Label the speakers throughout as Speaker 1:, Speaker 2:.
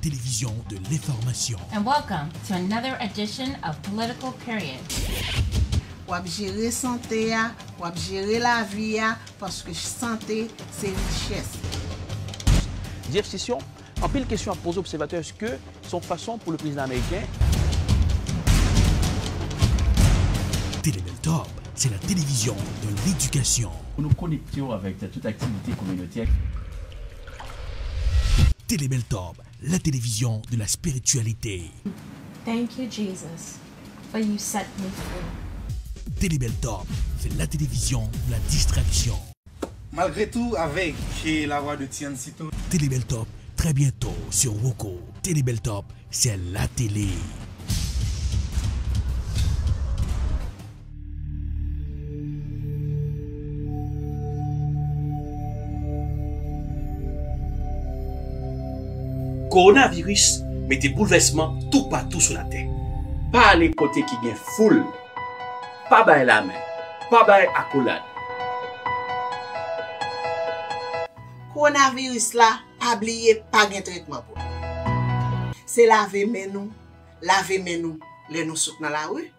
Speaker 1: télévision de l'information.
Speaker 2: And welcome to another edition of Political Period.
Speaker 3: Wap gérer santé, wap gérer la vie, parce que santé, c'est richesse.
Speaker 4: Jeff Session, en pile question à poser aux observateurs, est-ce que son façon pour le président américain?
Speaker 1: Télébel Top, c'est la télévision de l'éducation.
Speaker 5: Nous nous connectons avec toute activité communautaire.
Speaker 1: Télébel Top, la télévision de la spiritualité.
Speaker 6: Thank you, Jesus, for you set me free.
Speaker 1: Télébel Top, c'est la télévision de la distraction.
Speaker 7: Malgré tout, avec la voix de Tian Sito.
Speaker 1: Télébel Top, très bientôt sur Woko. Télébel Top, c'est la télé.
Speaker 8: Coronavirus met des bouleversements tout partout sur la terre. Pas les côtés qui gagnent foule, pas bail la main, pas bail accolade.
Speaker 3: Coronavirus là, pas oublier, pas de traitement pour. C'est laver main nous, les nous souk dans la rue.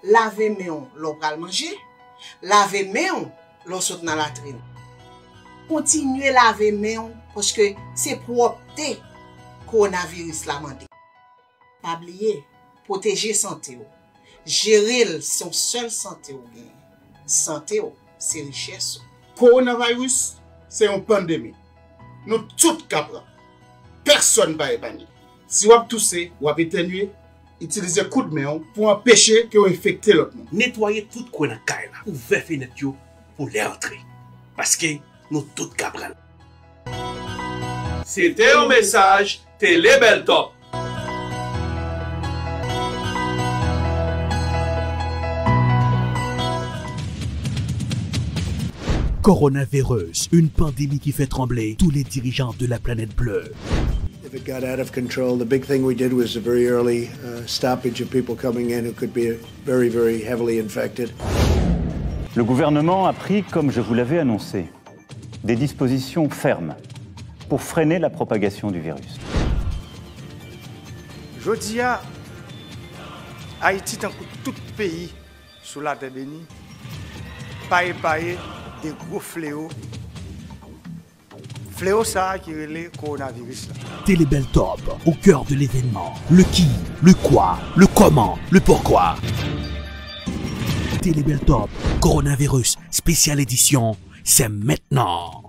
Speaker 3: Laver main l'on pral manger, laver main l'on souk dans la latrine. Continuez laver main parce que c'est propreté coronavirus la mandé. Pas oublier, protéger santé ou. Gérer son seul santé ou bien. Santé ou, c'est richesse.
Speaker 7: Coronavirus, c'est une pandémie. Nous tous capables. Personne ne va épargner. Si vous avez toussé, vous avez éternué, utilisez coup de main pour empêcher que vous infectez l'autre monde.
Speaker 8: Nettoyez tout coin dans caille là, ouvrez fenêtre pour les entrer. Parce que nous tous capables. C'était un message Télébel Top.
Speaker 1: Coronavirus, une pandémie qui fait trembler tous les dirigeants de la planète bleue.
Speaker 9: If it got out of control, the big thing we did was a very early stoppage of people coming in who could be very, very heavily infected.
Speaker 5: Le gouvernement a pris, comme je vous l'avais annoncé, des dispositions fermes pour freiner la propagation du virus.
Speaker 7: Je dis à Haïti, tant que tout pays sous la terre bénie, paye des gros fléaux. Fléau ça qui est le coronavirus.
Speaker 1: Télébel Top, au cœur de l'événement. Le qui, le quoi, le comment, le pourquoi. Télébel Top, coronavirus, spéciale édition, c'est maintenant.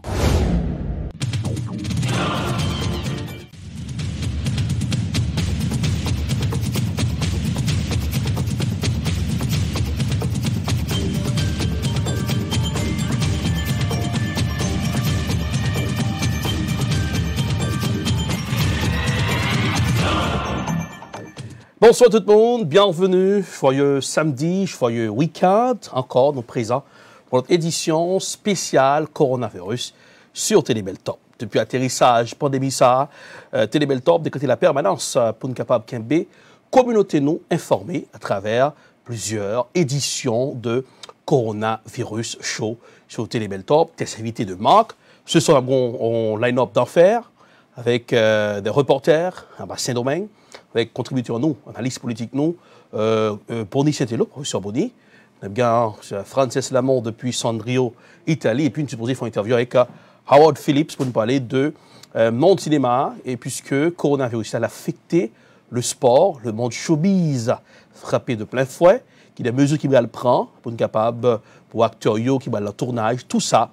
Speaker 4: Bonsoir tout le monde, bienvenue, joyeux samedi, joyeux week-end, encore nous présents pour notre édition spéciale coronavirus sur Télébel Top. Depuis atterrissage, pandémie ça, Télébel Top décrété la permanence pour nous capable qu'un communauté nous informée à travers plusieurs éditions de coronavirus show sur Télébel Top, des invités de marque. Ce soir, on line-up d'enfer avec des reporters à Saint-Domingue, avec contributeurs nous, analystes politiques nous, Bonnie Saint-Elo, professeur Bonnie, bien Frances Lamont depuis Sandrio, Italie, et puis nous supposons faire une interview avec Howard Phillips pour nous parler de monde cinéma, et puisque coronavirus a affecté le sport, le monde showbiz, frappé de plein fouet, qui des mesures qu'il va le prendre pour nous capable, pour acteurs qui va le tournage, tout ça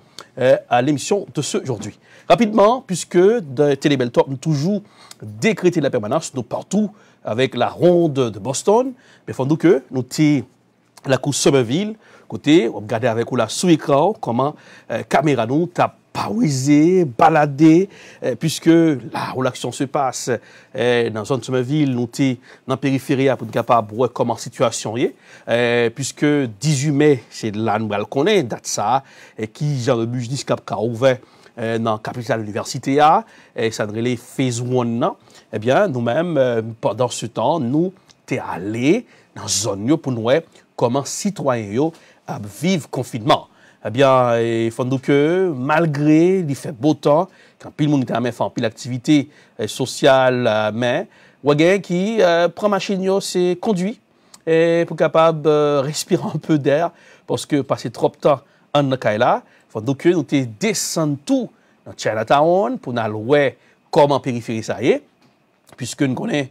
Speaker 4: à l'émission de ce aujourd'hui. Rapidement, puisque de Télébel Top nous toujours décrété la permanence, nous partout avec la ronde de Boston, mais il faut que nous sommes la cour Somerville, côté, on regarde avec la sous écran comment caméra nous t'a parisé, baladé, puisque là où l'action se passe dans la zone de Somerville, nous sommes dans la périphérie pour être capable de voir comment la situation est, puisque 18 mai, c'est là nous le connaît, date ça, et qui genre de business cap ouvert dans la capitale de l'université, et ça devrait les phase 1, eh bien, nous-mêmes, pendant ce temps, nous sommes allés dans la zone pour nous voir comment les citoyens vivent le confinement. eh bien, il faut que malgré il fait beau temps, quand pile monde est fait en pile activité sociale, mais Wagin qui prend machine, c'est conduit et pour capable respirer un peu d'air parce que passer trop de temps en Nakaila, faut donc nous descendre tout dans Chinatown pour nous voir comment périphérie ça y est, puisque nous connaissons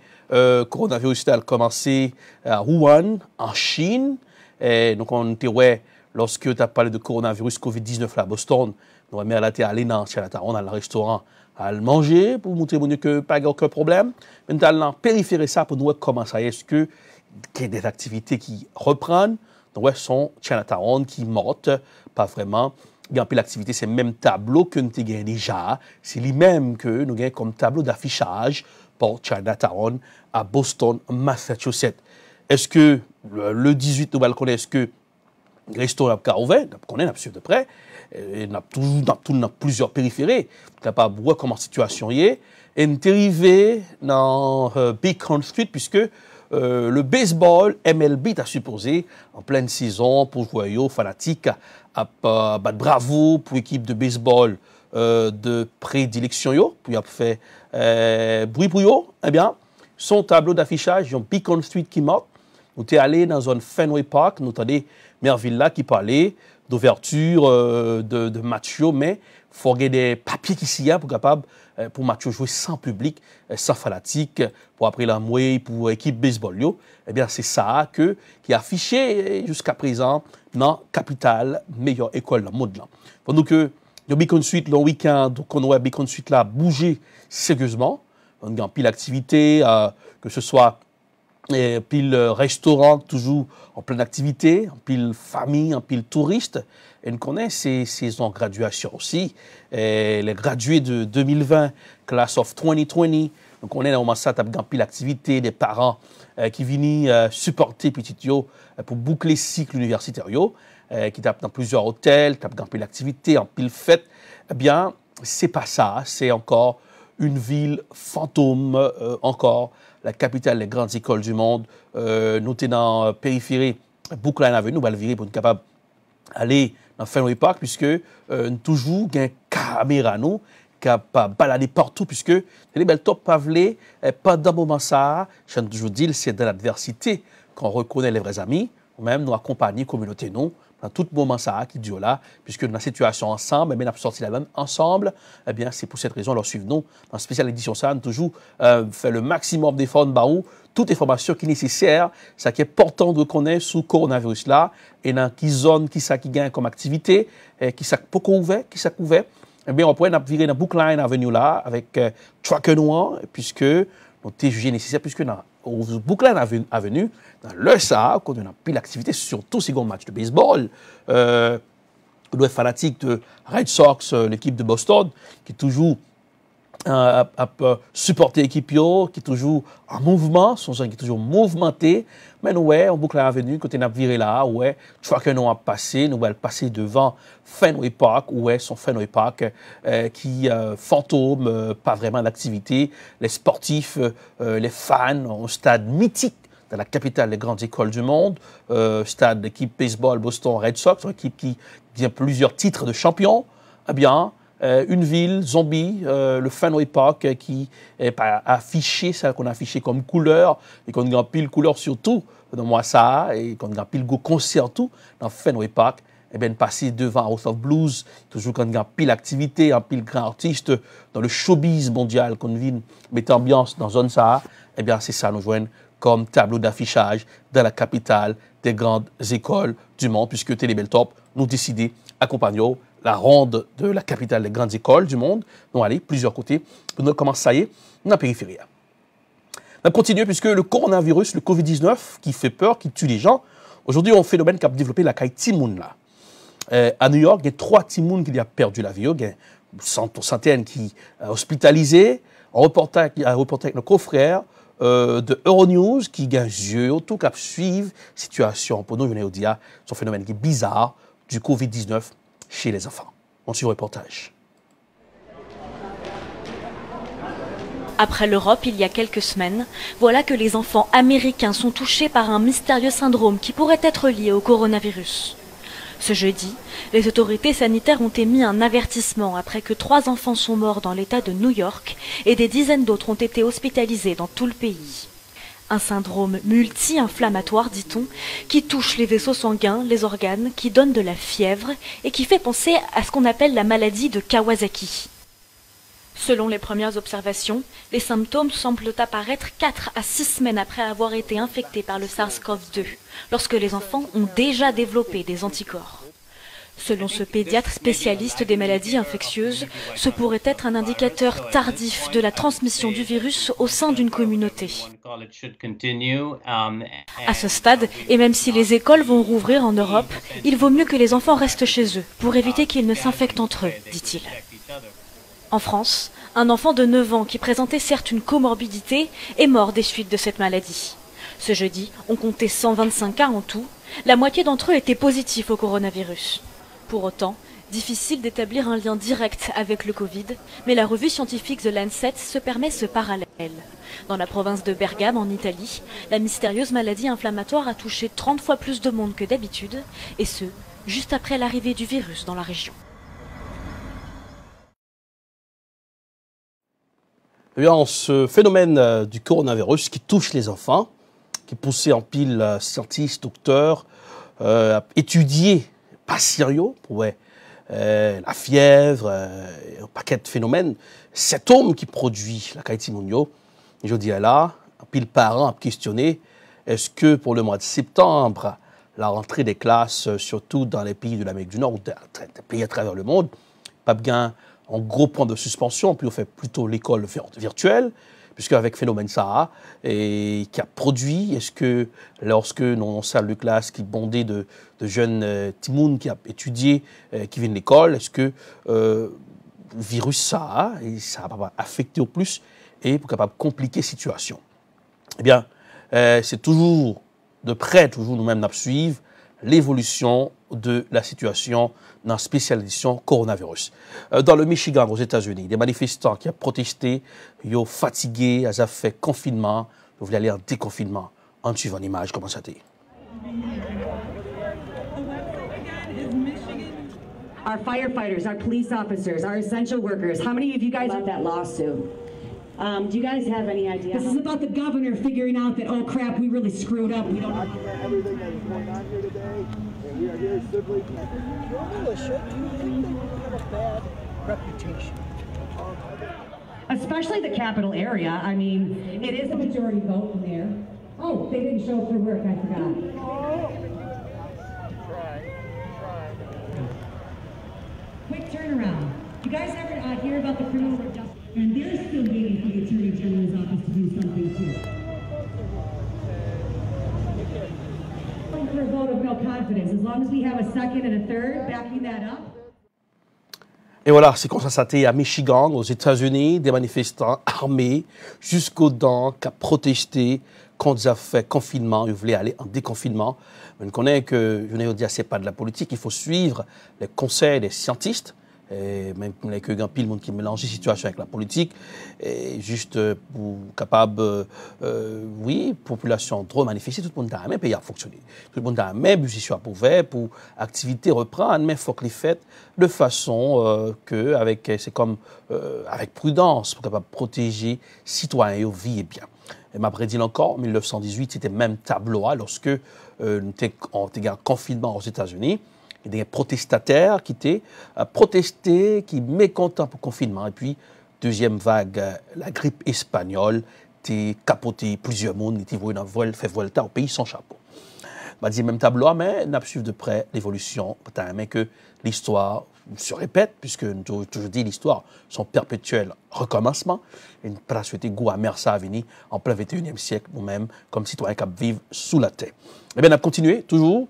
Speaker 4: coronavirus a commencé à Wuhan en Chine et donc on était ouais lorsque tu as parlé de coronavirus Covid-19 à Boston, nous avons allé dans Chinatown dans le restaurant à le manger pour montrer que pas aucun problème. Mais nous allons périphérer ça pour nous voir comment ça est-ce que qu'il y a des activités qui reprennent. Donc ouais, sont Chinatown qui mortent pas vraiment. Bien puis l'activité c'est le même tableau que nous avons déjà, c'est les mêmes que nous avons comme tableau d'affichage pour Chinatown à Boston, Massachusetts. Est-ce que le 18 nous allons connaître est-ce que le restaurant a ouvert, on connaît de près. Et on a toujours plusieurs périphériques. On ne pas voir comment la situation est. Et on est arrivé dans Beacon Street, puisque le baseball MLB a supposé, en pleine saison, pour jouer aux fanatiques, à battre bravo pour l'équipe de baseball de prédilection, puis a fait bruit pour eux. Eh bien, son tableau d'affichage, il Beacon Street qui monte. Nous sommes allés dans un Fenway Park, nous avons Merville là qui parlait d'ouverture de match, mais il faut avoir des papiers qui s'y a pour capable pour match jouer sans public, sans fanatique, pour après l'amoué, pour équipe baseball. Eh bien, c'est ça qui est affiché jusqu'à présent dans la capitale, meilleure école dans le monde. Donc, le Beacon Street, le week-end, on voit Beacon Street là bouger sérieusement. On a pile d'activités, que ce soit pile restaurant toujours en pleine activité, en pile famille, en pile touriste. Et nous connaissons ces saisons de graduation aussi. Et les gradués de 2020, class of 2020, donc on est dans ça, tu as pile d'activité, des parents qui viennent supporter petit yo pour boucler le cycle universitaire, qui tapent dans plusieurs hôtels, tapent dans pile d'activité, en pile fête. Eh bien, c'est pas ça, c'est encore une ville fantôme, encore la capitale des grandes écoles du monde. Nous sommes dans la périphérie, Brookline Avenue, nous allons virer pour être capable d'aller dans Fenway Park, puisque nous toujours une caméra nous qui a baladé partout, puisque les belles top pavlés, pendant moment ça, je toujours dit, c'est dans l'adversité qu'on reconnaît les vrais amis, ou même nous accompagner communauté nous. Dans tout moment ça qui dure là, puisque dans la situation ensemble, nous avons sorti la même ensemble, eh bien, c'est pour cette raison, leur suivre nous. Dans la spéciale édition, ça, nous toujours fait le maximum d'efforts de barou, toute information qui est nécessaire, ça qui est important de connaître sous coronavirus là, et dans quelle zone, qui ça qui gagne comme activité, qui ça pas couvert, qui ça couvert. Eh bien, on pourrait virer dans Brookline Avenue là, avec Trucker Noir, puisque nous avons jugé nécessaire, puisque dans Brookline Avenue, dans le ça, quand on a pris l'activité, surtout ces grands matchs de baseball, on doit être fanatique de Red Sox, l'équipe de Boston, qui est toujours à supporter l'équipe, qui est toujours en mouvement, son qui est toujours mouvementé. Mais nous, ouais, en Brookline Avenue, quand on a viré là, ouais, Trucker nous a passé, nous allons passer devant Fenway Park, ouais, son Fenway Park, qui fantôme, pas vraiment d'activité. Les sportifs, les fans, un stade mythique dans la capitale des grandes écoles du monde, stade d'équipe baseball Boston Red Sox, une équipe qui vient plusieurs titres de champion. Eh bien, une ville, zombie, le Fenway Park qui est affiché, ça qu'on a affiché comme couleur, et qu'on a pile couleur surtout dans moi ça, et qu'on a pile go concert tout dans Fenway Park, et bien passer devant House of Blues, toujours quand on a pile activité, un pile grand artiste dans le showbiz mondial, qu'on vient mettre ambiance dans zone ça, et bien c'est ça nous joignent comme tableau d'affichage dans la capitale des grandes écoles du monde, puisque Télébeltop nous décidé accompagner la ronde de la capitale des grandes écoles du monde. Nous allons plusieurs côtés pour nous commencer ça y est dans la périphérie. On continue puisque le coronavirus, le Covid-19, qui fait peur, qui tue les gens, aujourd'hui, on fait le phénomène qui a développé la caille Timoun là. À New York, il y a 3 Timoun qui ont perdu la vie. Il y a une centaine qui sont hospitalisés. Un reportage avec nos confrères de Euronews qui gagne yeux, tout cap suivre situation pour nous, je vais dire, ce phénomène qui est bizarre du Covid-19 chez les enfants. On suit le reportage.
Speaker 10: Après l'Europe, il y a quelques semaines, voilà que les enfants américains sont touchés par un mystérieux syndrome qui pourrait être lié au coronavirus. Ce jeudi, les autorités sanitaires ont émis un avertissement après que 3 enfants sont morts dans l'État de New York et des dizaines d'autres ont été hospitalisés dans tout le pays. Un syndrome multi-inflammatoire, dit-on, qui touche les vaisseaux sanguins, les organes, qui donne de la fièvre et qui fait penser à ce qu'on appelle la maladie de Kawasaki. Selon les premières observations, les symptômes semblent apparaître 4 à 6 semaines après avoir été infectés par le SARS-CoV-2, lorsque les enfants ont déjà développé des anticorps. Selon ce pédiatre spécialiste des maladies infectieuses, ce pourrait être un indicateur tardif de la transmission du virus au sein d'une communauté. À ce stade, et même si les écoles vont rouvrir en Europe, il vaut mieux que les enfants restent chez eux pour éviter qu'ils ne s'infectent entre eux, dit-il. En France, un enfant de 9 ans qui présentait certes une comorbidité est mort des suites de cette maladie. Ce jeudi, on comptait 125 cas en tout. La moitié d'entre eux étaient positifs au coronavirus. Pour autant, difficile d'établir un lien direct avec le Covid, mais la revue scientifique The Lancet se permet ce parallèle. Dans la province de Bergame, en Italie, la mystérieuse maladie inflammatoire a touché 30 fois plus de monde que d'habitude, et ce, juste après l'arrivée du virus dans la région.
Speaker 4: Eh bien, ce phénomène du coronavirus qui touche les enfants, qui poussait en pile scientifiques, docteurs, à étudier pas sérieux pour la fièvre, un paquet de phénomènes. Cet homme qui produit la qualité mondiale, je dis là, pile parents à questionner, est-ce que pour le mois de septembre, la rentrée des classes, surtout dans les pays de l'Amérique du Nord, ou des pays à travers le monde, pas bien en gros point de suspension, puis on fait plutôt l'école virtuelle, puisque avec phénomène ça et qui a produit, est-ce que lorsque nos salles de classe qui bondaient de jeunes timouns qui a étudié, qui viennent de l'école, est-ce que le virus ça et ça va affecter au plus et pour capable compliquer la situation? Eh bien, c'est toujours de près, toujours nous-mêmes à suivre l'évolution de la situation dans la spéciale édition coronavirus. Dans le Michigan, aux États-Unis, des manifestants qui ont protesté, ils ont fatigué, ils ont fait confinement, ils voulaient aller en déconfinement. En suivant l'image, comment ça dit?
Speaker 11: Our firefighters, our police officers, our essential workers. How many of you guys about that lawsuit? Do you guys have any idea? This is about the governor figuring out that, oh crap, we really screwed up. We don't know everything that is going on here today, and we are here simply. Have a bad reputation. Especially the capital area. I mean, it is a majority vote in there. Oh, they didn't show up for work. I forgot. Quick turnaround. You guys ever hear about the criminal justice? And they're still waiting for the Attorney General's office to do something too. For a vote of no confidence, as long as we have a second and a third backing that up.
Speaker 4: Et voilà, c'est constaté à Michigan, aux États-Unis, des manifestants armés jusqu'aux dents qui ont protesté contre les fait confinement. Ils voulaient aller en déconfinement. Mais on connaît que, je venais dire, ce n'est pas de la politique, il faut suivre les conseils des scientifiques. Et même que grand pile monde qui mélange la situation avec la politique, et juste pour capable, oui, population trop manifester, tout le monde a même pays à fonctionner. Tout le monde a même musicien à pouvoir pour activité reprendre, mais il faut que les faites de façon que, avec, c'est comme, avec prudence, pour capable protéger citoyens et vie et bien. Et m'a prédit encore, en 1918, c'était même tableau, lorsque on était en confinement aux États-Unis. Il y a des protestataires qui étaient protestés, qui mécontents pour le confinement. Et puis, deuxième vague, la grippe espagnole, qui a capoté plusieurs mondes, qui fait volta au pays sans chapeau. Je dis même tableau, mais on a suivi de près l'évolution, mais que l'histoire se répète, puisque je dis l'histoire, son perpétuel recommencement. Et on peut souhaiter goût amer ça à venir en plein 21e siècle, nous-mêmes, comme citoyens qui vivent sous la terre. Eh bien, on a continué, toujours.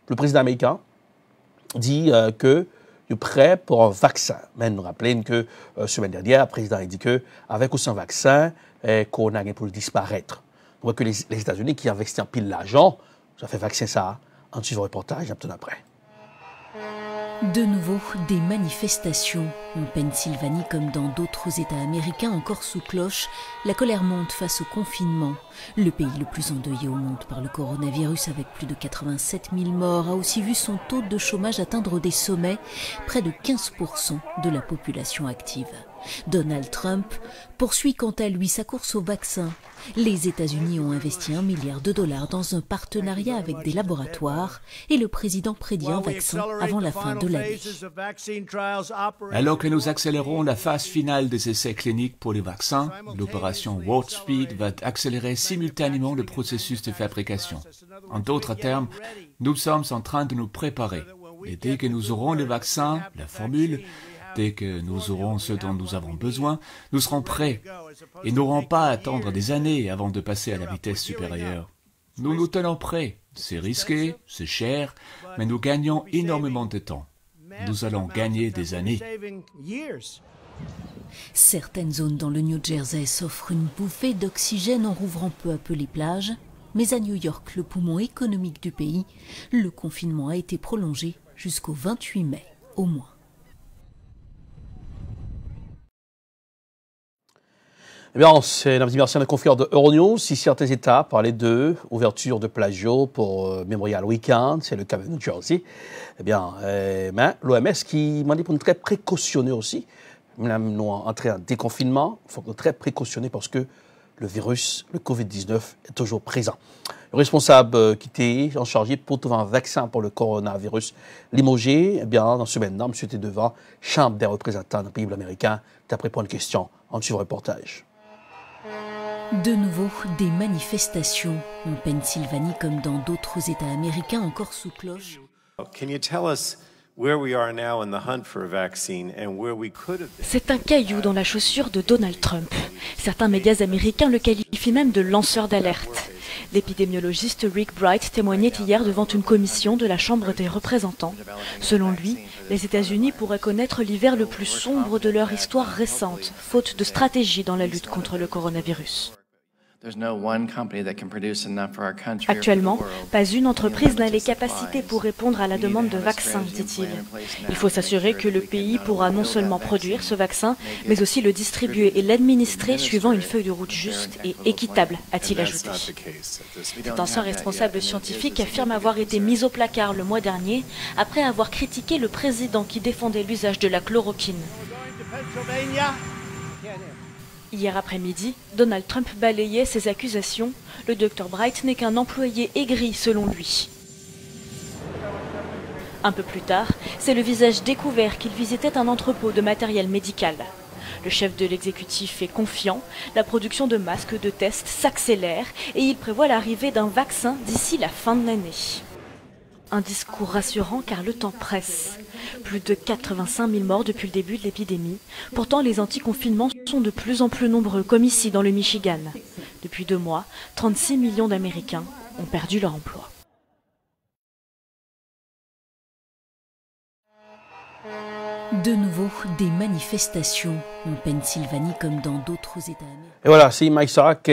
Speaker 4: Le président américain dit qu'il est prêt pour un vaccin. Mais nous rappelons que la semaine dernière, le président a dit qu'avec ou sans vaccin, Corona est pour disparaître. On voit que les États-Unis qui investissent en pile l'argent, ça fait vaccin ça, en suivant le reportage, un peu après.
Speaker 12: De nouveau, des manifestations. En Pennsylvanie, comme dans d'autres États américains encore sous cloche, la colère monte face au confinement. Le pays le plus endeuillé au monde par le coronavirus, avec plus de 87 000 morts, a aussi vu son taux de chômage atteindre des sommets, près de 15% de la population active. Donald Trump poursuit quant à lui sa course au vaccin. Les États-Unis ont investi $1 milliard dans un partenariat avec des laboratoires et le président prédit un vaccin avant la fin de l'année.
Speaker 13: Alors que nous accélérons la phase finale des essais cliniques pour les vaccins, l'opération Warp Speed va accélérer simultanément le processus de fabrication. En d'autres termes, nous sommes en train de nous préparer. Et dès que nous aurons le vaccin, la formule, dès que nous aurons ce dont nous avons besoin, nous serons prêts et n'aurons pas à attendre des années avant de passer à la vitesse supérieure. Nous nous tenons prêts. C'est risqué, c'est cher, mais nous gagnons énormément de temps. Nous allons gagner des années.
Speaker 12: Certaines zones dans le New Jersey s'offrent une bouffée d'oxygène en rouvrant peu à peu les plages, mais à New York, le poumon économique du pays, le confinement a été prolongé jusqu'au 28 mai au moins.
Speaker 4: Eh bien, c'est merci à nos confrères de Euronews. Si certains États parlaient d'ouverture de plagio pour Memorial Weekend, c'est le cas de New Jersey. Eh bien, l'OMS qui m'a dit pour nous très précautionner aussi, même nous entrer en déconfinement, il faut être très précautionner parce que le virus, le COVID-19, est toujours présent. Le responsable qui était en charge pour trouver un vaccin pour le coronavirus limogé, eh bien, dans ce même nom, M. était devant Chambre des représentants d'un pays américain. D'après pour une question, en suivant le reportage.
Speaker 12: De nouveau, des manifestations. En Pennsylvanie, comme dans d'autres États américains encore sous cloche.
Speaker 10: C'est un caillou dans la chaussure de Donald Trump. Certains médias américains le qualifient même de lanceur d'alerte. L'épidémiologiste Rick Bright témoignait hier devant une commission de la Chambre des représentants. Selon lui, les États-Unis pourraient connaître l'hiver le plus sombre de leur histoire récente, faute de stratégie dans la lutte contre le coronavirus. Actuellement, pas une entreprise n'a les capacités pour répondre à la demande de vaccins, dit-il. Il faut s'assurer que le pays pourra non seulement produire ce vaccin, mais aussi le distribuer et l'administrer suivant une feuille de route juste et équitable, a-t-il ajouté. Cet ancien responsable scientifique affirme avoir été mis au placard le mois dernier après avoir critiqué le président qui défendait l'usage de la chloroquine. Hier après-midi, Donald Trump balayait ses accusations. Le Dr Bright n'est qu'un employé aigri selon lui. Un peu plus tard, c'est le visage découvert qu'il visitait un entrepôt de matériel médical. Le chef de l'exécutif est confiant, la production de masques de test s'accélère et il prévoit l'arrivée d'un vaccin d'ici la fin de l'année. Un discours rassurant car le temps presse. Plus de 85 000 morts depuis le début de l'épidémie. Pourtant, les anti-confinements sont de plus en plus nombreux, comme ici dans le Michigan. Depuis 2 mois, 36 millions d'Américains ont perdu leur emploi.
Speaker 12: De nouveau, des manifestations. En Pennsylvanie, comme dans d'autres États américains.
Speaker 4: Et voilà, c'est Maïsa que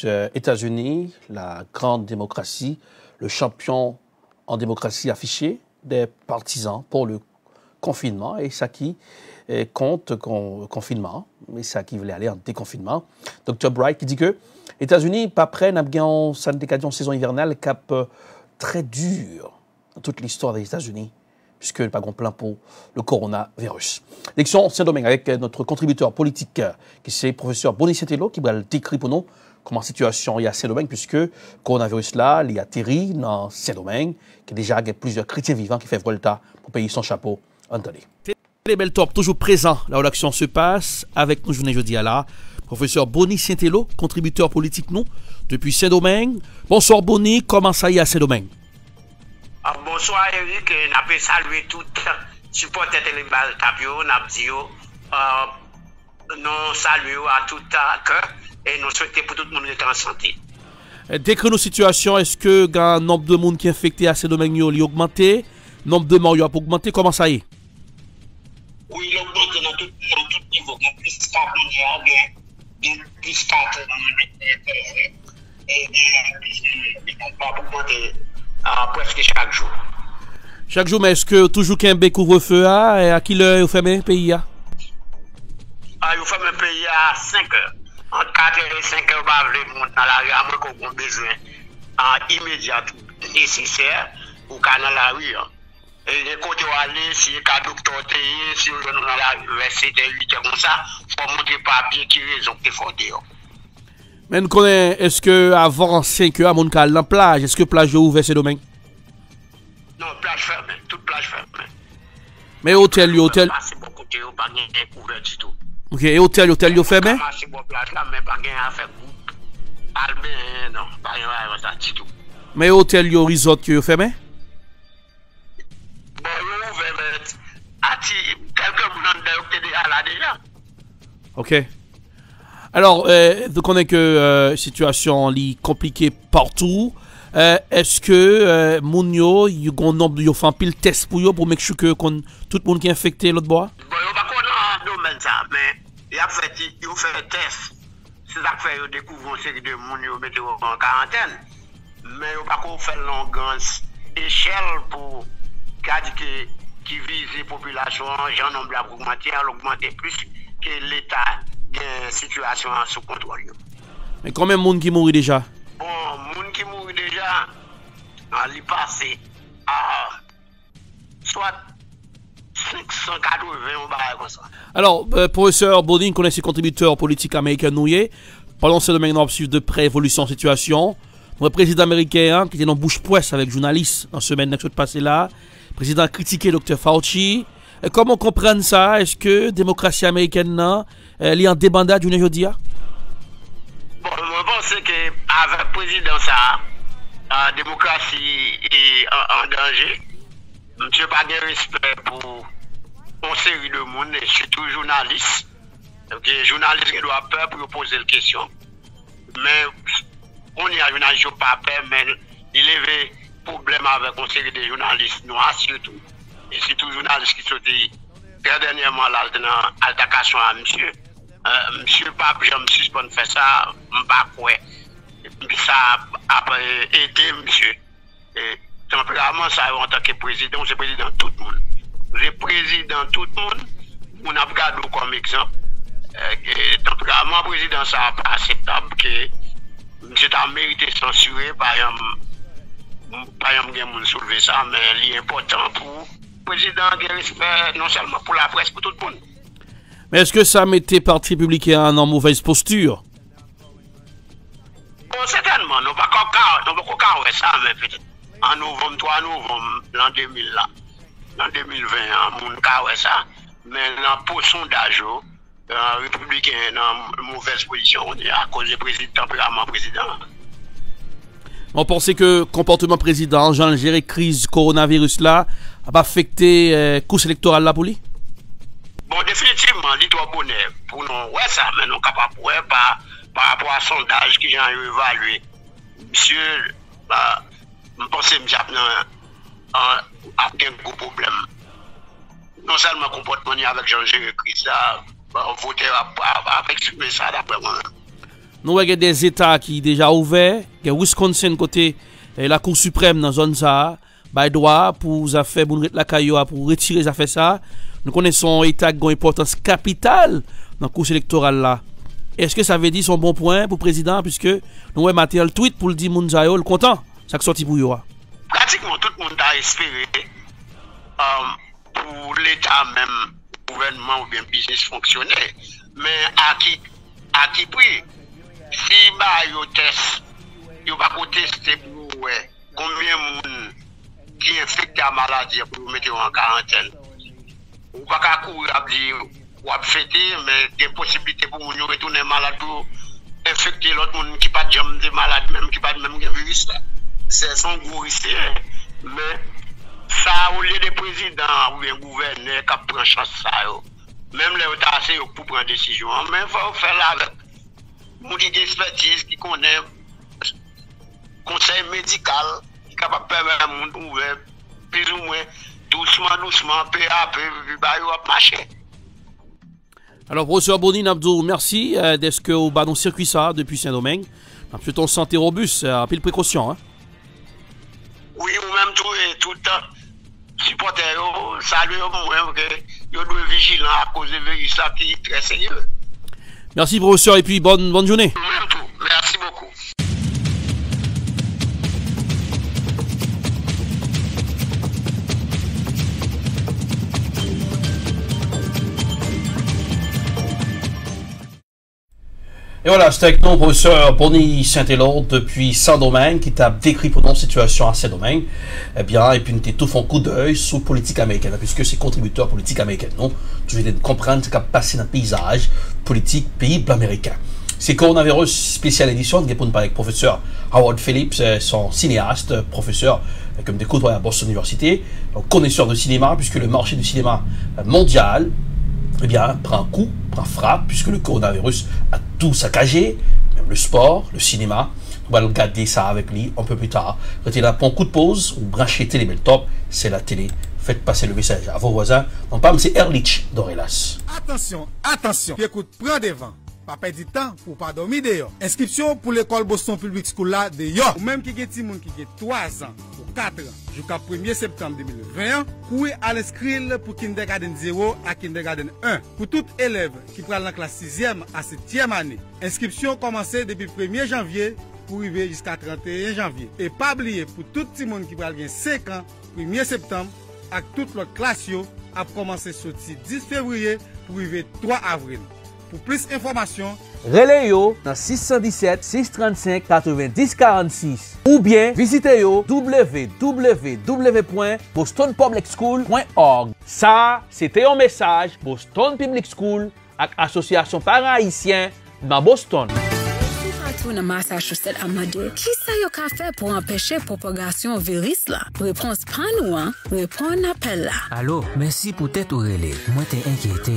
Speaker 4: les États-Unis, la grande démocratie, le champion en démocratie affiché, des partisans pour le confinement et ça qui compte confinement et ça qui voulait aller en déconfinement. Dr Bright qui dit que les États-Unis pas prêts n'a bien en saison hivernale cap très dur dans toute l'histoire des États-Unis puisque le pas plein pour le coronavirus. L'élection Saint-Domingue avec notre contributeur politique qui c'est professeur Bonicello qui va le décrire pour nous comment la situation est à Saint-Domingue, puisque le coronavirus là, il a atterri dans Saint-Domingue, qui a déjà plusieurs chrétiens vivants qui font volta pour payer son chapeau. Entendez. Télébel Top, toujours présent là où l'action se passe, avec nous, je venais jeudi à là, professeur Boni Saint-Tello, contributeur politique nous, depuis Saint-Domingue. Bonsoir Boni, comment ça y est à Saint-Domingue?
Speaker 14: Bonsoir Eric, je peux saluer tout supporter Télébel Tapio, nous saluons à tout cœur. Et nous souhaitons pour tout le monde d'être en santé.
Speaker 4: Décris nos situations, est-ce que le nombre de monde qui est infecté à ces domaines a augmenté? Le nombre de morts a augmenté? Comment ça y est?
Speaker 14: Oui, il a augmenté dans tout niveau. Il y a plus 4 milliards, il y a plus 4 et il y a pas augmenté presque chaque jour.
Speaker 4: Chaque jour, mais est-ce que toujours qu'un bec couvre-feu et à qui l'heure vous fermez le pays?
Speaker 14: Vous fermez le pays à 5 heures. Entre 4 et 5 heures, vous avez dans la rue, à moins qu'on a besoin immédiat, nécessaire, ou qu'à dans la rue. Et les côtés où aller, si le cas docteur si vous êtes dans la rue, vers 7 h 8 h comme ça, il faut montrer papier qui raison qu'il faut dire.
Speaker 4: Mais nous connaissons, est-ce que avant 5 heures, à mon cas, dans la plage, est-ce que plage est ouverte ce domaine?
Speaker 14: Non, plage fermée, toute plage fermée.
Speaker 4: Mais hôtel.
Speaker 14: C'est beaucoup de choses, pas de couvert du tout.
Speaker 4: Ok, et hôtel, est fermé?
Speaker 14: C'est bon plage là, mais pas de affaire groupe. Albin, non, pas de ça du tout.
Speaker 4: Mais hôtel, resort, est fermé?
Speaker 14: Bon, il ouvert, mais quelques gens qui sont là déjà.
Speaker 4: Ok. Alors, vous connaissez que situation est compliquée partout. Est-ce que Mounio, il y a un nombre de fait pile test pour make sure que tout le monde qui est infecté l'autre bois?
Speaker 14: Bon, il n'y a pas de domaine ça, mais il a fait test. C'est ça que fait découvrir une série de Mounio mettre en quarantaine. Mais il n'y a pas fait longue échelle pour qui vise la population, j'en nombre l'augmenter plus que l'État a une situation sous contrôle.
Speaker 4: Mais combien de monde qui mourent déjà?
Speaker 14: Bon, monde qui mourent déjà, il passe à soit 580 ou comme ça.
Speaker 4: Alors, professeur Bodine connaît ses contributeurs politiques américains nouillés. Pendant ce domaine, on suivre de près l'évolution de la situation. Le président américain qui était dans bouche-poisse avec journalistes en semaine passée là, le président a critiqué Dr. Fauci. Et comment comprendre ça? Est-ce que la démocratie américaine elle est en débandade aujourd'hui?
Speaker 14: Bon, je pense qu'avec le président, la démocratie est en danger. Je n'ai pas de respect pour une série de monde, surtout journalistes. Les journalistes qui doivent peur pour poser des questions. Mais on y a journalistes qui n'ont pas peur, mais il y avait problème avec une série de journalistes noirs surtout. Et surtout journalistes qui sont très dernièrement là dans l'altercation à monsieur. Monsieur Pape, je me suspends de faire ça, je ne sais pas quoi. Ça a aidé monsieur. Et tempéralement, ça en tant que président, c'est président de tout le monde. Le président de tout le monde, on a regardé comme exemple. Tempéralement, président, ça n'est pas acceptable que monsieur a mérité censurer, par exemple, il soulever ça, mais il est important pour le président qui respect non seulement pour la presse, pour tout le monde.
Speaker 4: Mais est-ce que ça mettait Parti républicain en mauvaise posture?
Speaker 14: Bon, certainement, nous ne pouvons pas faire ça, mais peut-être en novembre, 3 novembre, l'an 2000, là, en 2020, on a fait ça, mais dans le sondage, les républicains sont en mauvaise position à cause du tempérament président.
Speaker 4: On pensait que le comportement président, Jean gérer crise coronavirus là, a pas affecté la course électorale là pour lui?
Speaker 14: Bon, définitivement, il doit bonheur pour nous, ouais, ça, mais nous sommes capables de voir par rapport à sondage qui j'ai évalué. Monsieur, je pense que monsieur a un gros problème. Non seulement le comportement avec Jean gérer crise là, voter avec ça d'après moi.
Speaker 4: Nous avons des États qui sont déjà ouverts. Il y a Wisconsin côté la Cour suprême dans la zone ça. Bah droit pour faire la caillou pour retirer ça fait ça. Nous connaissons un État qui a une importance capitale dans la course électorale là. Est-ce que ça veut dire son bon point pour le président puisque nous avons maté le tweet pour le dire Mounzayo le content ça qui sorti pour lui.
Speaker 14: Pratiquement tout le monde a espéré pour l'État même gouvernement ou bien business fonctionner. Mais à qui prix? Si yo test, yo pas tester pour combien de monde qui est infecté à maladie pour mettre en quarantaine. Ou pas qu'à courir à dire ou à fêter, mais il y a possibilité pour nous retourner malade pour infecter l'autre monde qui pas de des malades, même qui pas de même virus. C'est son gros risque. Mais ça, au lieu des présidents ou bien gouverneurs qui prennent chance ça, même les autorités pour prendre des décisions, mais il faut faire là avec une expertise qui connaît conseil médical, qui est capable de permettre à monde ouvert, plus ou moins, doucement, peu à peu, marcher.
Speaker 4: Alors, professeur Bodine Abdou, merci d'être que vous avez circuit ça depuis Saint-Domingue. Parce ton santé robuste, pile précaution. Hein?
Speaker 14: Oui, ou même tout le temps. supporters, saluer moi, que ils doivent vigilant à cause de virus là qui est très sérieux.
Speaker 4: Merci professeur et puis bonne journée.
Speaker 14: Même tout. Merci beaucoup.
Speaker 4: Et voilà, c'est avec nous, professeur Bonnie Saint-Élord, depuis Saint-Domingue, qui t'a décrit pour nous la situation à Saint-Domingue. Eh bien, et puis nous tout fait un coup d'œil sur la politique américaine, puisque c'est contributeur politique américaine, non? Tu veux comprendre ce qui a passé dans le paysage politique pays américain. C'est Coronavirus spéciale édition, qui est pour nous parler avec le professeur Howard Phillips, son cinéaste, professeur, comme des cours à Boston University, connaisseur de cinéma, puisque le marché du cinéma mondial, eh bien, prend un coup, prend frappe, puisque le coronavirus a tout saccagé, même le sport, le cinéma. On va regarder ça avec lui un peu plus tard. Restez là pour un coup de pause, ou branchez Télé Top, c'est la télé. Faites passer le message à vos voisins. On parle, c'est Erlich d'Orelas.
Speaker 15: Attention, attention. Puis écoute, prends des vents. Pas perdre du temps pour pas dormir d'ailleurs. Inscription pour l'école Boston Public School là d'ailleurs. Ou même qui est petit monde qui a 3 ans ou 4 ans jusqu'à 1er septembre 2021, courez à l'inscrire pour kindergarten 0 à kindergarten 1. Pour tout élève qui prend la classe 6e à 7e année. Inscription commencée depuis 1er janvier pour arriver jusqu'à 31 janvier. Et pas oublier pour tout petit monde qui prend 5 ans, 1er septembre, avec toute l'autre classe a commencé sorti 10 février pour arriver 3 avril. Pour plus d'informations,
Speaker 16: relais yo dans 617 635 90 46 ou bien visitez yo www.bostonpublicschool.org. Ça, c'était un message Boston Public School avec l'association parents haïtiens dans Boston.
Speaker 17: Partout dans Massachusetts, Amadou, qui ça yo ka fait pour empêcher la propagation virus là? Réponse pas nous, hein? Réponse appel là.
Speaker 18: Allô, merci pour t'être relais. Moi t'es inquiété.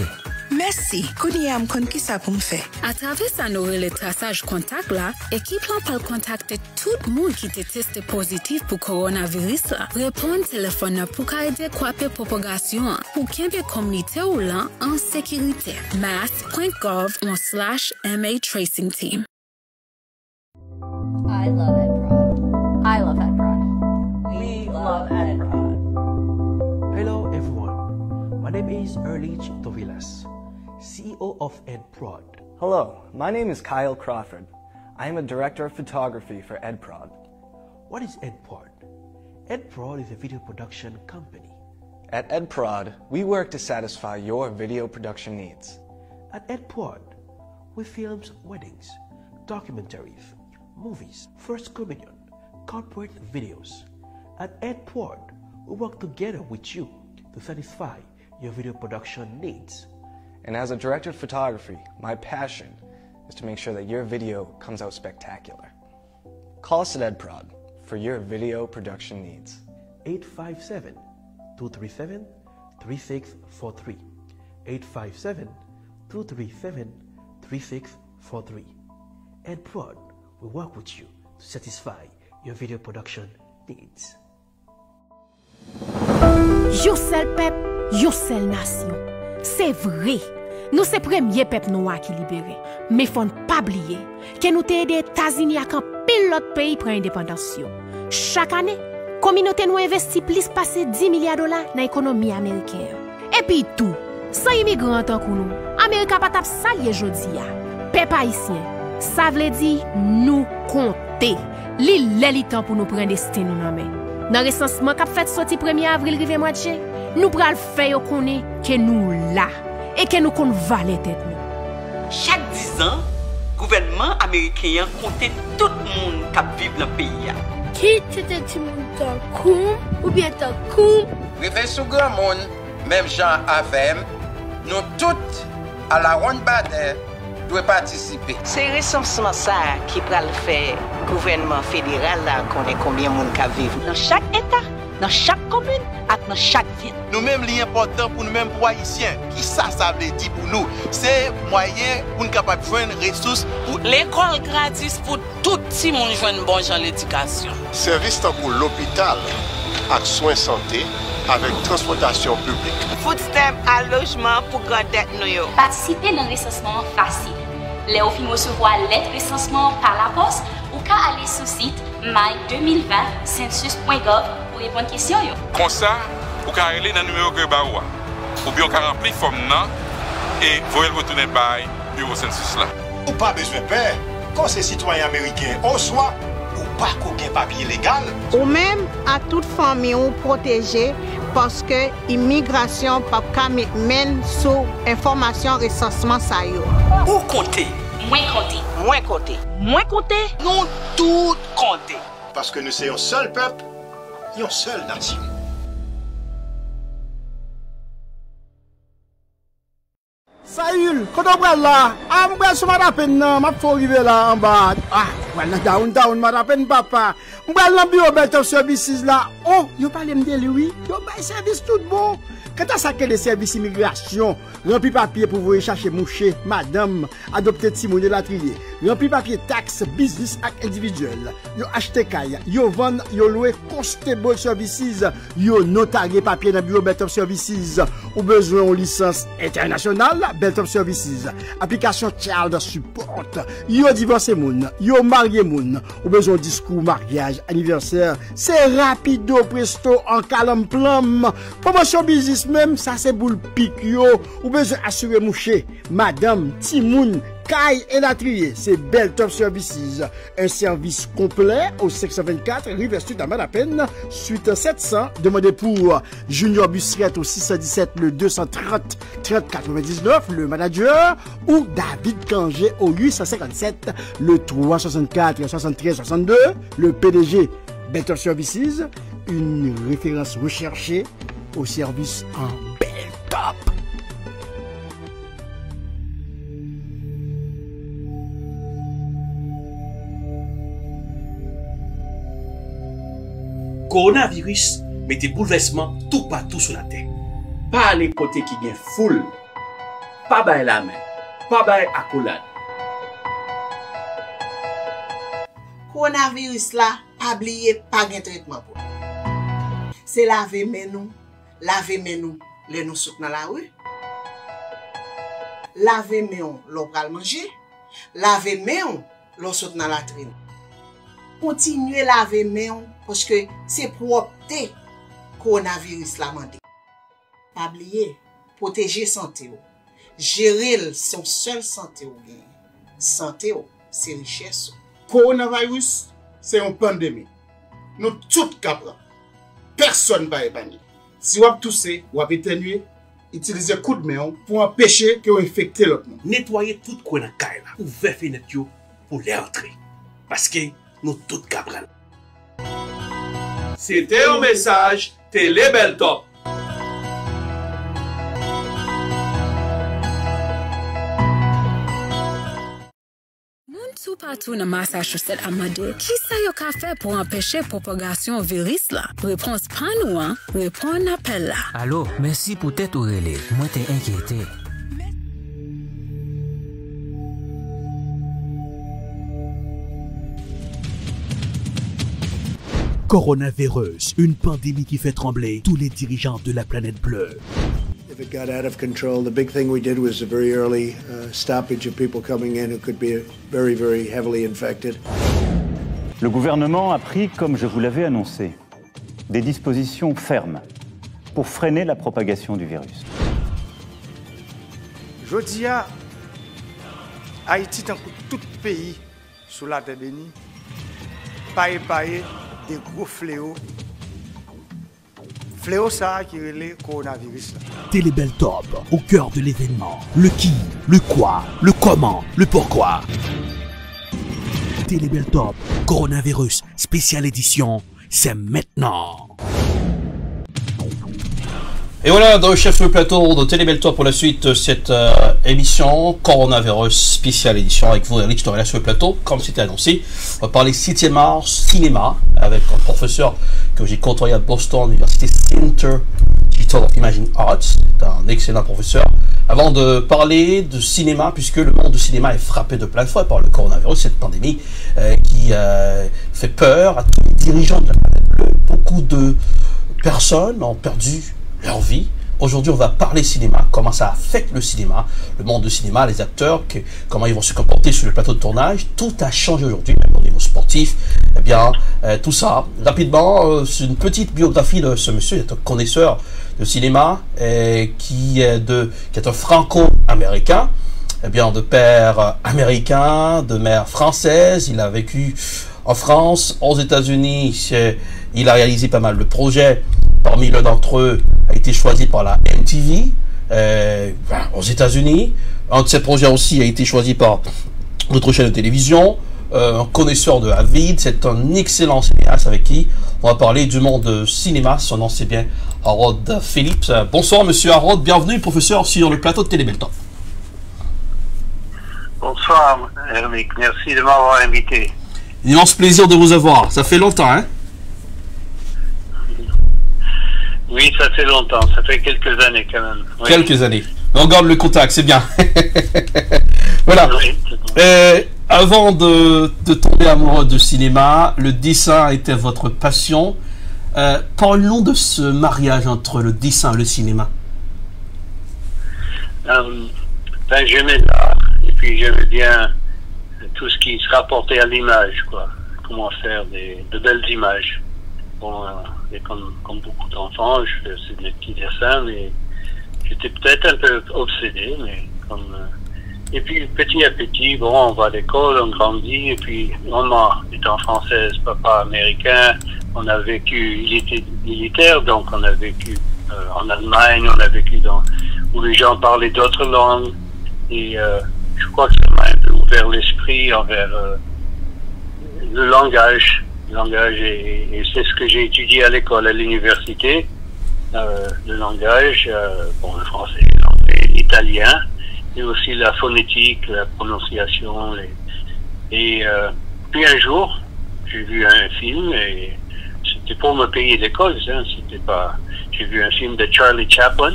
Speaker 17: Merci. Kouniam kon ki sa pou m'fè. À travers ça nous le traçage contact là, équipe là peut contacter tout le monde qui était testé positif pour coronavirus là. Répondre téléphone pour aider croiser propagation pour qu'il y ait communauté ou là en sécurité. mass.gov/MA tracing team.
Speaker 6: I love Ed Prod. I love Ed Prod. We love Ed Prod.
Speaker 1: Hello everyone. My name is Erlich Tovilas, CEO of Ed Prod.
Speaker 19: Hello, my name is Kyle Crawford. I am a director of photography for Ed Prod.
Speaker 1: What is Ed Prod? Ed Prod is a video production company.
Speaker 19: At Ed Prod, we work to satisfy your video production needs.
Speaker 1: At Ed Prod, we film weddings, documentaries, movies, First Communion, corporate videos. At Ed Prod, we work together with you to satisfy your video production needs.
Speaker 19: And as a director of photography, my passion is to make sure that your video comes out spectacular. Call us at Ed Prod for your video production needs.
Speaker 1: 857-237-3643. 857-237-3643. Ed Prod will work with you to satisfy your video production needs.
Speaker 20: Yo sel pep, yo sel nation. C'est vrai, nous c'est premier peuple noir qui libéré. Mais faut pas oublier que nous t'aider États-Unis à un pile l'autre pays prend indépendance. Chaque année, communauté nous investit plus passer 10 milliards de dollars dans l'économie américaine. Et puis tout, sans immigrants tant que nous, Amérique pas tap salier jodi a. Peuple haïtien, ça veut dire nous compter. Li temps pour nous prendre destin nous nan main. Dans recensement qu'a fait sorti 1er avril rive mois de juin, nous pral faire connaître que nous là et que nous kon valer tête nous.
Speaker 21: Chaque 10 ans, gouvernement américain compte tout le monde qui vit dans le pays.
Speaker 22: Qui était tout le monde comme ou bien comme?
Speaker 23: Réveil sous grand monde, même Jean Avem, nous toutes à la ronde batte doit participer.
Speaker 21: C'est recensement ça qui va le faire gouvernement fédéral là connaît combien de monde qui vivent dans chaque état, dans chaque commune et dans chaque ville.
Speaker 24: Nous-mêmes l'important pour nous-mêmes pour haïtiens, qui ça veut dire pour nous, c'est moyen pour nous capable joindre ressources pour
Speaker 21: l'école gratis pour tout le monde joindre bon genre l'éducation.
Speaker 25: Service pour l'hôpital avec soins santé avec transportation publique.
Speaker 21: Food stamp à logement pour garder nous.
Speaker 26: Participer dans le recensement facile. Les officiers recevoir lettre recensement par la poste ou qu'à aller sur le site my2020census.gov pour répondre aux questions.
Speaker 24: Comme ça,
Speaker 2: ou ka aller dans numéro que ba ou bien ka rempli forme nan et voyez retourner by bureau census là.
Speaker 25: Ou pas besoin peur. Quand c'est citoyen américain, on soit ou pas qu'aucun papier légal.
Speaker 3: Ou même à toute famille ou protégée parce que immigration pas mène sous information recensement ça yo.
Speaker 21: Ou compter, moins compter, moins compter, moins compter, nous tout compter.
Speaker 25: Parce que nous sommes un seul peuple, une seule nation.
Speaker 5: Saül, quand on va là, on va se mettre à peine, ma faut arriver là en bas. Ah, voilà, down, ma peine papa. On va dans le bureau Belt Services là. Oh, yo parle me de lui, yo bail service tout bon. Quand on s'accorde des services immigration, rempli papier pour vous chercher moucher, madame, adopter Timon de la trier. Rempli papier taxe, business ak individuel. Yo acheter kaya, yo vendre, yo louer constable services, yo notarier papier dans bureau Belt Services. Ou besoin de licence internationale, Belt Services. Application child support. Yo divorcé moun, yo marié moun. Ou besoin de discours mariage, anniversaire. C'est rapido presto en calme plum. Promotion business même, ça c'est boule pique yo. Ou besoin assurer moucher, madame, Timoun, Kai et la trier. C'est Belt of Services. Un service complet au 624 Rive Sud à Madapen. Suite 700, demandez pour Junior Busseret au 617 le 230 30 99, le manager, ou David Kangé au 857 le 364 73 62, le PDG. Belt of Services, une référence recherchée au service en bel top.
Speaker 1: Coronavirus met des bouleversements tout partout sur la terre. Pas les côtés qui viennent full, pas bail la main, pas bail accolade.
Speaker 3: Coronavirus là, pas oublier pas de traitement pour. C'est laver main nous, les nous soute dans la rue. Laver main l'on pral manger, laver main l'on saute dans la latrine. Continuez laver main parce que c'est propreté coronavirus la mandé. Pas oublier, protéger santé ou. Gérer son seul santé ou bien. Santé ou, c'est richesse.
Speaker 15: Coronavirus, c'est une pandémie. Nous tous capable. Personne ne va épargner. Si vous avez toussé, vous avez éternué, utilisez coup de main pour empêcher que vous infectez l'autre monde.
Speaker 1: Nettoyez tout le coin de la caille là, ouvrez fenêtre pour les entrer. Parce que nous tous cabrons.
Speaker 16: C'était un message Télé Bel Top.
Speaker 17: Tout partout dans Massachusetts Amade, qui ça yo ka fait pour empêcher propagation virus là? Réponse pas nous, hein? Réponse appel là.
Speaker 18: Allô, merci pour t'être relais. Moi t'es inquiété.
Speaker 7: Coronavirus, une pandémie qui fait trembler tous les dirigeants de la planète bleue.
Speaker 8: If it got out of control, the big thing we did was a very early stoppage of people coming in who could be very, very heavily infected.
Speaker 9: Le gouvernement a pris, comme je vous l'avais annoncé, des dispositions fermes pour freiner la propagation du virus.
Speaker 15: Je dis à Haïti, tant que tout pays sous la terre bénie, pas des gros fléaux. Fléau ça qui est le coronavirus.
Speaker 7: Télé Bel Top, au cœur de l'événement. Le qui, le quoi, le comment, le pourquoi. Télé Bel Top, coronavirus, spéciale édition, c'est maintenant.
Speaker 4: Et voilà, dans le chef sur le plateau de Télé Bel Top pour la suite de cette émission Coronavirus spéciale édition avec vous, Eric Torella sur le plateau, comme c'était annoncé. On va parler 7e art cinéma avec un professeur que j'ai côtoyé à Boston, l'université Center Digital of Imaging Arts. C'est un excellent professeur. Avant de parler de cinéma, puisque le monde du cinéma est frappé de plein fouet par le coronavirus, cette pandémie qui fait peur à tous les dirigeants de la planète bleue. Beaucoup de personnes ont perdu leur vie Aujourd'hui, on va parler cinéma, comment ça affecte le cinéma, le monde du cinéma, les acteurs, comment ils vont se comporter sur le plateau de tournage. Tout a changé aujourd'hui, même au niveau sportif. Eh bien, tout ça. Rapidement, c'est une petite biographie de ce monsieur. Il est un connaisseur de cinéma qui est un franco-américain. Eh bien, de père américain, de mère française. Il a vécu en France, aux États-Unis. Il a réalisé pas mal de projets. Parmi l'un d'entre eux a été choisi par la MTV aux États-Unis. Un de ses projets aussi a été choisi par notre chaîne de télévision. Un connaisseur de Avid. C'est un excellent cinéaste avec qui on va parler du monde cinéma. Son nom, c'est bien Harold Phillips. Bonsoir, monsieur Harold. Bienvenue, professeur, sur le plateau de Télébeltop.
Speaker 6: Bonsoir, Hermic. Merci de m'avoir invité.
Speaker 4: Immense plaisir de vous avoir. Ça fait longtemps, hein?
Speaker 6: Oui, ça fait longtemps. Ça fait quelques années, quand même. Oui.
Speaker 4: Quelques années. On garde le contact, c'est bien. Voilà. Oui, avant de tomber amoureux du cinéma, le dessin était votre passion. Parlons de ce mariage entre le dessin et le cinéma.
Speaker 6: J'aimais l'art. Et puis j'aimais bien tout ce qui se rapportait à l'image, quoi. Comment faire de belles images. Bon, et comme beaucoup d'enfants, je faisais des petits dessins, mais j'étais peut-être un peu obsédé, mais et puis petit à petit, bon, on va à l'école, on grandit, et puis maman étant française, papa américain, on a vécu, il était militaire, donc on a vécu en Allemagne, on a vécu où les gens parlaient d'autres langues, et je crois que ça m'a un peu ouvert l'esprit envers le langage, et c'est ce que j'ai étudié à l'école, à l'université, le langage, bon, le français, l'anglais, l'italien, et aussi la phonétique, la prononciation, puis un jour, j'ai vu un film, et c'était pour me payer l'école, hein, c'était pas, j'ai vu un film de Charlie Chaplin,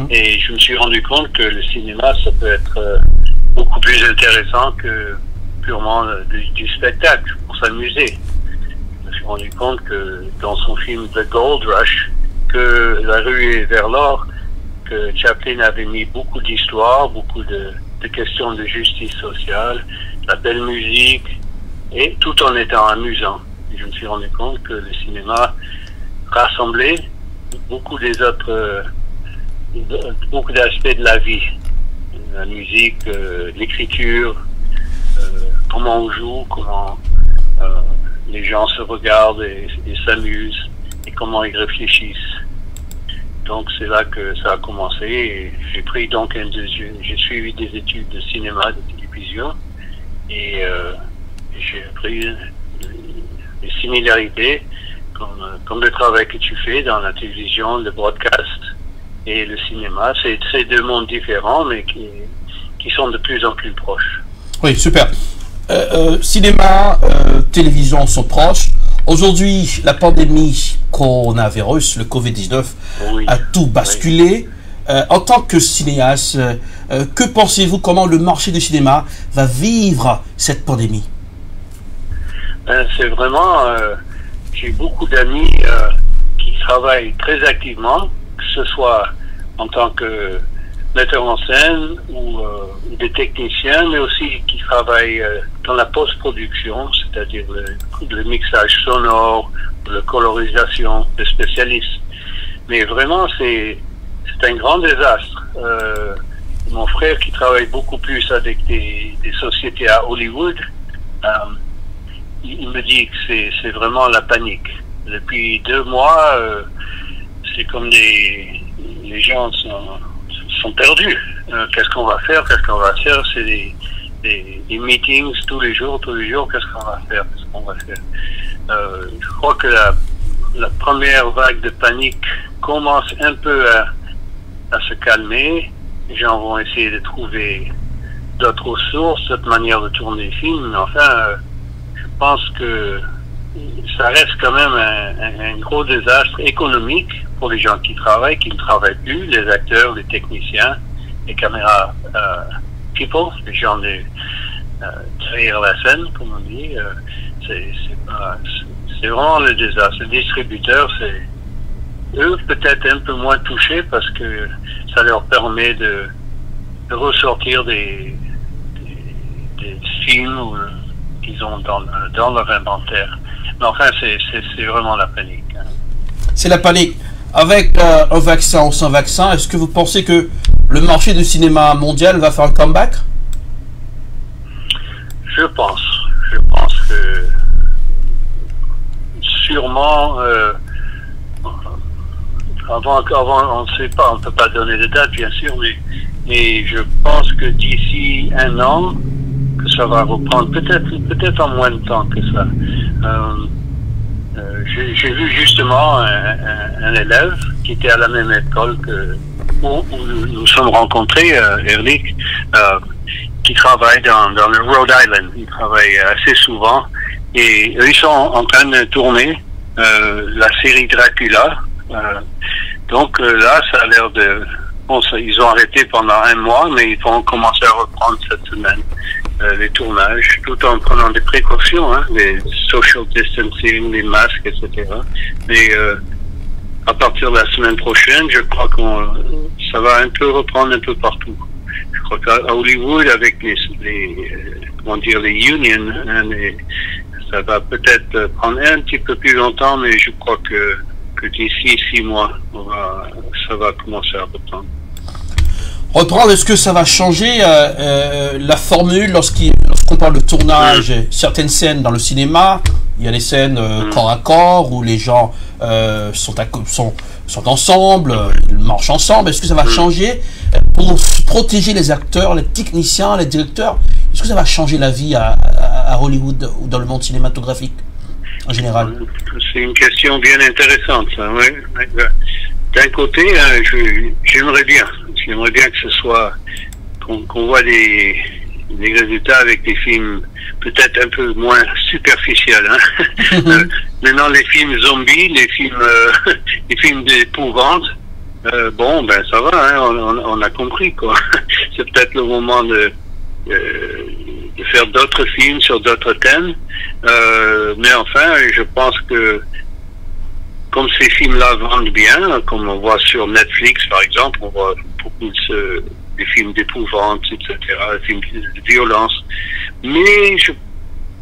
Speaker 6: et je me suis rendu compte que le cinéma, ça peut être beaucoup plus intéressant que purement du spectacle, pour s'amuser. Je me suis rendu compte que dans son film The Gold Rush, que La rue est vers l'or, que Chaplin avait mis beaucoup d'histoires, beaucoup de questions de justice sociale, la belle musique, et tout en étant amusant. Et je me suis rendu compte que le cinéma rassemblait beaucoup beaucoup d'aspects de la vie. La musique, l'écriture, comment on joue, comment les gens se regardent et s'amusent, et comment ils réfléchissent. Donc c'est là que ça a commencé, et j'ai pris donc j'ai suivi des études de cinéma, de télévision, et j'ai appris les similarités, comme le travail que tu fais dans la télévision, le broadcast et le cinéma. C'est deux mondes différents, mais qui sont de plus en plus proches.
Speaker 4: Oui, super. Cinéma, télévision sont proches. Aujourd'hui, la pandémie coronavirus, le Covid-19, a tout basculé. En tant que cinéaste, que pensez-vous, comment le marché du cinéma va vivre cette pandémie?
Speaker 6: C'est vraiment... j'ai beaucoup d'amis qui travaillent très activement, que ce soit en tant que metteur en scène ou des techniciens, mais aussi qui travaillent dans la post-production, c'est-à-dire le mixage sonore, la colorisation, des spécialistes. Mais vraiment, c'est un grand désastre. Mon frère qui travaille beaucoup plus avec des sociétés à Hollywood, il me dit que c'est vraiment la panique. Depuis 2 mois, c'est comme les gens sont perdus. Qu'est-ce qu'on va faire? C'est des meetings tous les jours. Qu'est-ce qu'on va faire? Je crois que la première vague de panique commence un peu à se calmer. Les gens vont essayer de trouver d'autres ressources, d'autres manières de tourner les films. Mais enfin, je pense que ça reste quand même un gros désastre économique pour les gens qui travaillent, qui ne travaillent plus, les acteurs, les techniciens, les caméras people, les gens derrière la scène, comme on dit. C'est vraiment le désastre. Le distributeur, eux, peut-être un peu moins touchés parce que ça leur permet de ressortir des films qu'ils ont dans leur inventaire. Mais enfin, c'est vraiment la panique. Hein.
Speaker 4: C'est la panique. Avec un vaccin ou sans vaccin, est-ce que vous pensez que le marché du cinéma mondial va faire un comeback?
Speaker 6: Je pense que sûrement avant on ne sait pas, on ne peut pas donner de date bien sûr, mais je pense que d'ici un an que ça va reprendre, peut-être en moins de temps que ça. J'ai vu justement un élève qui était à la même école où nous sommes rencontrés, Erlich, qui travaille dans le Rhode Island. Il travaille assez souvent et eux, ils sont en train de tourner la série Dracula. Donc là, ça a l'air de... Bon, ils ont arrêté pendant un mois, mais ils vont commencer à reprendre cette semaine les tournages, tout en prenant des précautions, hein, les social distancing, les masques, etc. Mais à partir de la semaine prochaine, je crois que ça va un peu reprendre un peu partout. Je crois qu'à Hollywood, avec les unions, hein, ça va peut-être prendre un petit peu plus longtemps, mais je crois que d'ici 6 mois, ça va commencer à reprendre.
Speaker 4: Reprendre, est-ce que ça va changer la formule lorsqu'on parle de tournage? Certaines scènes dans le cinéma, il y a des scènes corps à corps où les gens sont ensemble, ils marchent ensemble. Est-ce que ça va changer pour protéger les acteurs, les techniciens, les directeurs? Est-ce que ça va changer la vie à Hollywood ou dans le monde cinématographique en général?
Speaker 6: C'est une question bien intéressante, ça, oui. D'un côté, j'aimerais bien que ce soit qu'on voit des résultats avec des films peut-être un peu moins superficiels. Hein. Maintenant, les films zombies, les films d'épouvante, bon, ben ça va, hein, on a compris quoi. C'est peut-être le moment de faire d'autres films sur d'autres thèmes, mais enfin, je pense que comme ces films-là vendent bien, comme on voit sur Netflix par exemple, on voit beaucoup des films d'épouvante, etc., des films de violence. Mais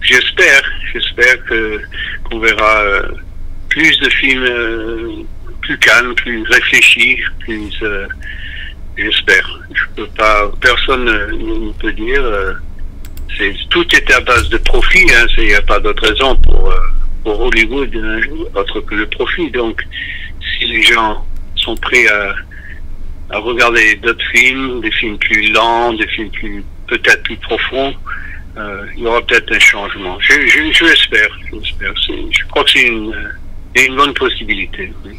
Speaker 6: j'espère qu'on verra plus de films plus calmes, plus réfléchis, plus j'espère. Personne ne peut dire. Tout est à base de profit. Hein, il n'y a pas d'autre raison pour Hollywood autre que le profit. Donc, si les gens sont prêts à regarder d'autres films, des films plus lents, des films peut-être plus profonds, il y aura peut-être un changement. Je l'espère. Je crois que c'est une bonne possibilité. Oui.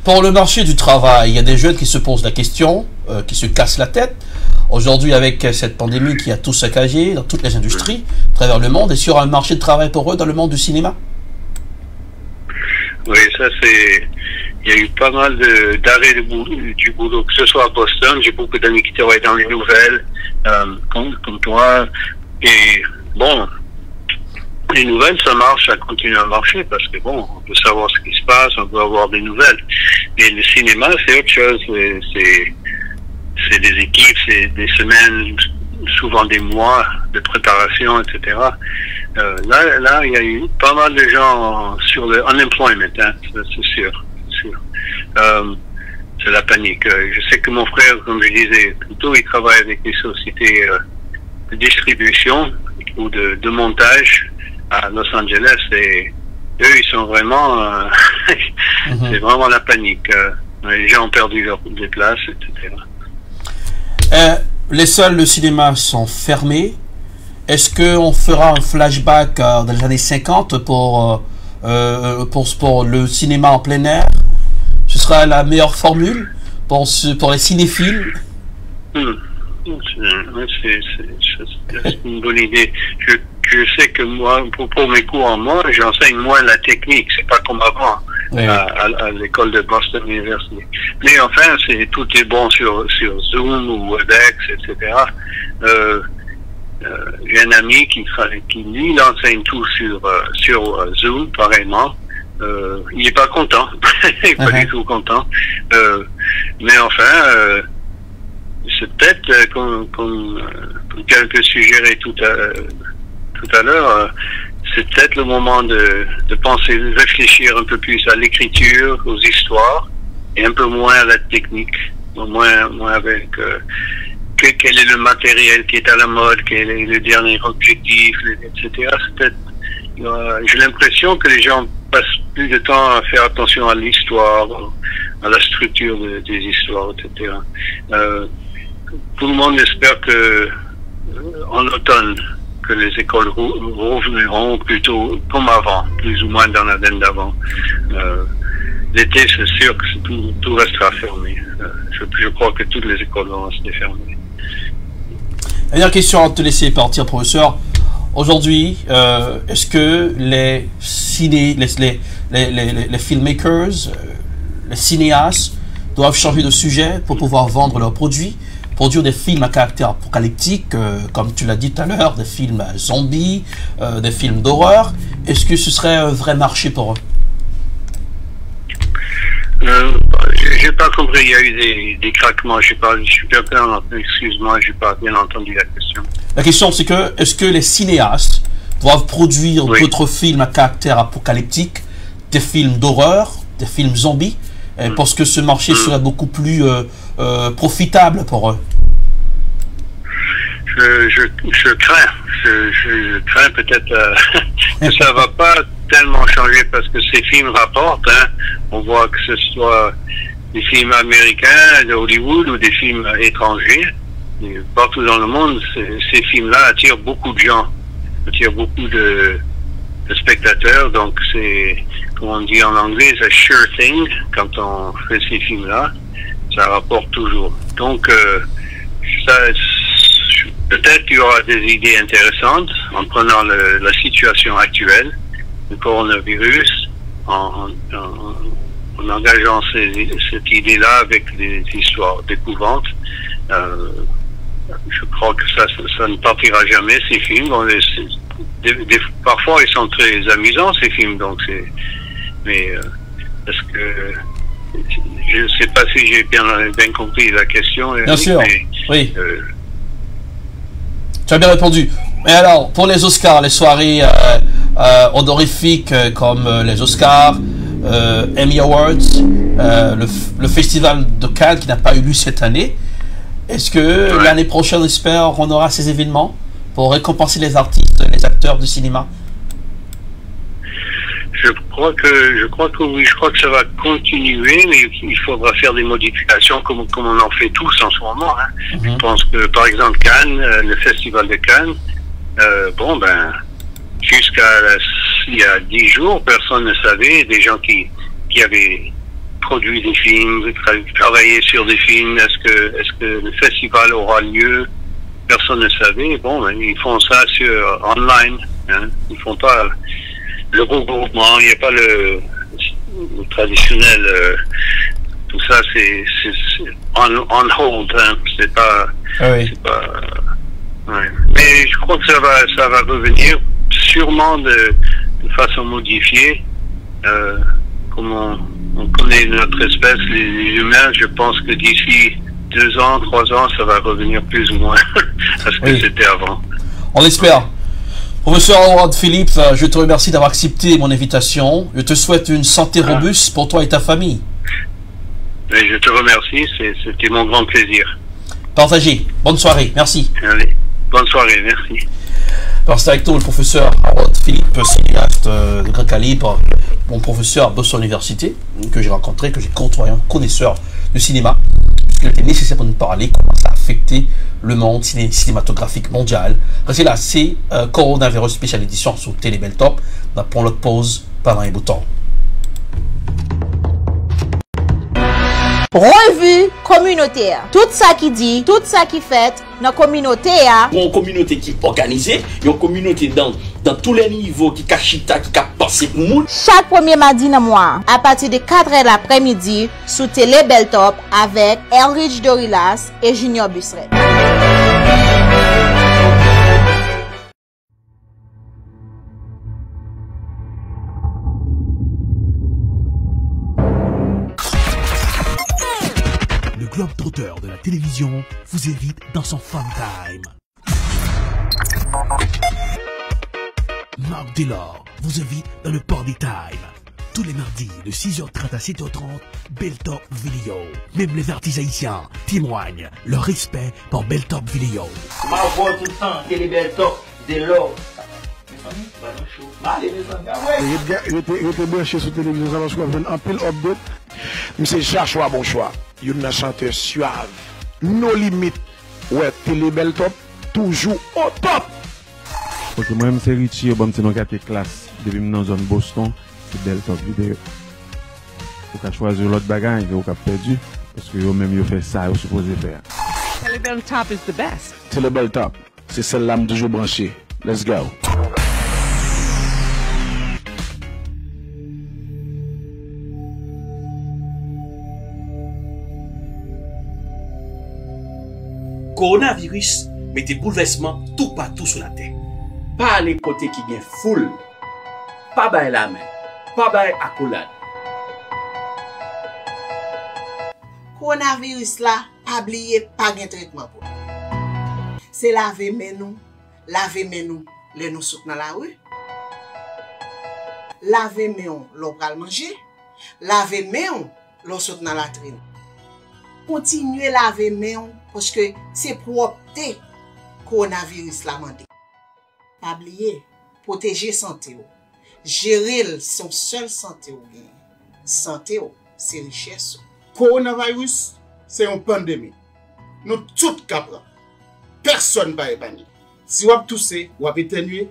Speaker 4: Pour le marché du travail, il y a des jeunes qui se posent la question, qui se cassent la tête. Aujourd'hui, avec cette pandémie qui a tout saccagé dans toutes les industries, à travers le monde, est-ce qu'il y aura un marché de travail pour eux dans le monde du cinéma?
Speaker 6: Oui, ça c'est... Il y a eu pas mal d'arrêts du boulot, que ce soit à Boston. J'ai beaucoup d'amis qui travaillent dans les nouvelles, comme toi. Et bon, les nouvelles, ça marche, ça continue à marcher parce que bon, on veut savoir ce qui se passe, on veut avoir des nouvelles. Mais le cinéma, c'est autre chose. C'est des équipes, c'est des semaines, souvent des mois de préparation, etc. Là, il y a eu pas mal de gens sur le unemployment, hein, c'est sûr. C'est la panique. Je sais que mon frère, comme je disais plutôt, il travaille avec des sociétés de distribution ou de montage à Los Angeles et eux, ils sont vraiment... c'est vraiment la panique. Les gens ont perdu des places, etc.
Speaker 4: Les salles de cinéma sont fermées. Est-ce qu'on fera un flashback dans les années 50 pour le cinéma en plein air? Ce sera la meilleure formule pour les cinéphiles?
Speaker 6: C'est une bonne idée. Je sais que moi, pour mes cours j'enseigne moins la technique. C'est pas comme avant. Oui. À l'école de Boston University. Mais enfin, tout est bon sur Zoom ou WebEx, etc. J'ai un ami qui lui, il enseigne tout sur Zoom, pareillement. Il est pas content. pas du tout content. Mais enfin, c'est peut-être, comme quelqu'un suggérait tout à l'heure, c'est peut-être le moment de penser, de réfléchir un peu plus à l'écriture, aux histoires, et un peu moins à la technique, moins avec quel est le matériel qui est à la mode, quel est le dernier objectif, etc. C'est peut-être, j'ai l'impression que les gens passent plus de temps à faire attention à l'histoire, à la structure des histoires, etc. Tout le monde espère que en automne, que les écoles reviendront plutôt comme avant, plus ou moins dans la veine d'avant. L'été, c'est sûr que tout restera fermé. Je crois que toutes les écoles vont rester fermées.
Speaker 4: Dernière question avant de te laisser partir, professeur. Aujourd'hui, est-ce que les filmmakers, les cinéastes doivent changer de sujet pour pouvoir vendre leurs produits, produire des films à caractère apocalyptique, comme tu l'as dit tout à l'heure, des films zombies, des films d'horreur? Est-ce que ce serait un vrai marché pour eux?
Speaker 6: J'ai pas compris, il y a eu des craquements, excuse-moi, j'ai pas bien entendu la question.
Speaker 4: La question c'est que, est-ce que les cinéastes doivent produire d'autres films à caractère apocalyptique, des films d'horreur, des films zombies, parce que ce marché serait beaucoup plus profitable pour eux?
Speaker 6: Je crains peut-être que ça va pas tellement changer parce que ces films rapportent, hein. On voit que ce soit des films américains de Hollywood ou des films étrangers, et partout dans le monde, ces films-là attirent beaucoup de gens, attirent beaucoup de spectateurs, donc c'est, comme on dit en anglais, a sure thing. Quand on fait ces films-là, ça rapporte toujours. Donc, peut-être qu'il y aura des idées intéressantes en prenant la situation actuelle, le coronavirus, en engageant cette idée-là avec des histoires d'épouvante. Je crois que ça ne partira jamais, ces films. Parfois, ils sont très amusants, ces films, donc mais parce que je ne sais pas si j'ai bien compris la question.
Speaker 4: Bien sûr, oui. Tu as bien répondu. Mais alors, pour les Oscars, les soirées honorifiques comme les Oscars, Emmy Awards, le festival de Cannes qui n'a pas eu lieu cette année, est-ce que l'année prochaine, on espère, on aura ces événements pour récompenser les artistes, les acteurs du cinéma?
Speaker 6: Je crois que oui, je crois que ça va continuer, mais il faudra faire des modifications comme on en fait tous en ce moment. Hein. Je pense que, par exemple, Cannes, le festival de Cannes, jusqu'à il y a 10 jours, personne ne savait, des gens qui avaient produit des films, travaillé sur des films, est-ce que le festival aura lieu? Personne ne savait. Bon, ils font ça online, hein. Ils font pas le regroupement, il n'y a pas le traditionnel, tout ça c'est on hold, hein. C'est pas, mais je crois que ça va revenir sûrement de façon modifiée, comme on connaît notre espèce, les humains. Je pense que d'ici 2 ans, 3 ans, ça va revenir plus ou moins à ce que c'était avant.
Speaker 4: On l'espère. Professeur Howard Phillips, je te remercie d'avoir accepté mon invitation. Je te souhaite une santé robuste pour toi et ta famille.
Speaker 6: Et je te remercie, c'était mon grand plaisir.
Speaker 4: Partagez. Bonne soirée, merci.
Speaker 6: Allez, bonne soirée, merci.
Speaker 4: Alors, c'est avec nous le professeur Howard Phillips, cinéaste de grand calibre, mon professeur à Boston University, que j'ai rencontré, que j'ai côtoyé, un connaisseur de cinéma, puisqu'il était nécessaire pour nous parler comment ça a affecté le monde cinématographique mondial. Restez là, c'est Coronavirus spécial édition sur Télébeltop. On prend notre pause pendant un bout de temps.
Speaker 10: Revue communautaire. Tout ça qui dit, tout ça qui fait, dans la communauté.
Speaker 7: Une communauté qui est organisée, une communauté dans tous les niveaux qui cachita, qui a passé pour nous.
Speaker 10: Chaque premier mardi dans le mois, à partir de 4h l'après-midi, sous Télébeltop avec Elridge Dorilas et Junior Busseret.
Speaker 7: globe-trotteur de la télévision vous invite dans son fun time. Marc Delors vous invite dans le Party Time. Tous les mardis de 6h30 à 7h30, Beltop Video. Même les artistes haïtiens témoignent leur respect pour Beltop Video.
Speaker 11: Ma voix tout le temps, Télé Beltop, Delors.
Speaker 8: Il était branché sur la télévision parce qu'on a un pile update. Mais c'est chaque choix, bon choix. Il y a un chanteur suave. Nos limites. Ouais, Télé Beltop, toujours au top.
Speaker 12: Ok, moi-même, c'est Richie, je suis dans la classe. Depuis que je suis dans la zone Boston, c'est Beltop vidéo. Vous pouvez choisir l'autre bagage, vous avez perdu. Parce que vous-même, vous faites ça, vous supposez faire.
Speaker 13: Télé Beltop is the best.
Speaker 8: Télé Beltop, c'est celle-là, je toujours branché. Let's go.
Speaker 1: Coronavirus mettait bouleversement tout partout sur la terre. Pas les côtés qui gagnent foule, pas bailler la main, pas bailler accolade.
Speaker 3: Coronavirus là, pas oublier, pas de traitement pour. C'est laver nous, les nous souk dans la rue. Laver nous, l'on pral manger. Laver nous, l'on souk dans la latrine. Continuez laver nous parce que c'est propreté coronavirus la mande. Pas oublier, protéger santé. Gérer son seul santé. Santé, c'est richesse.
Speaker 5: Coronavirus, c'est une pandémie. Nous tous capables. Personne ne va épargner. Si vous avez toussé, vous avez éternué,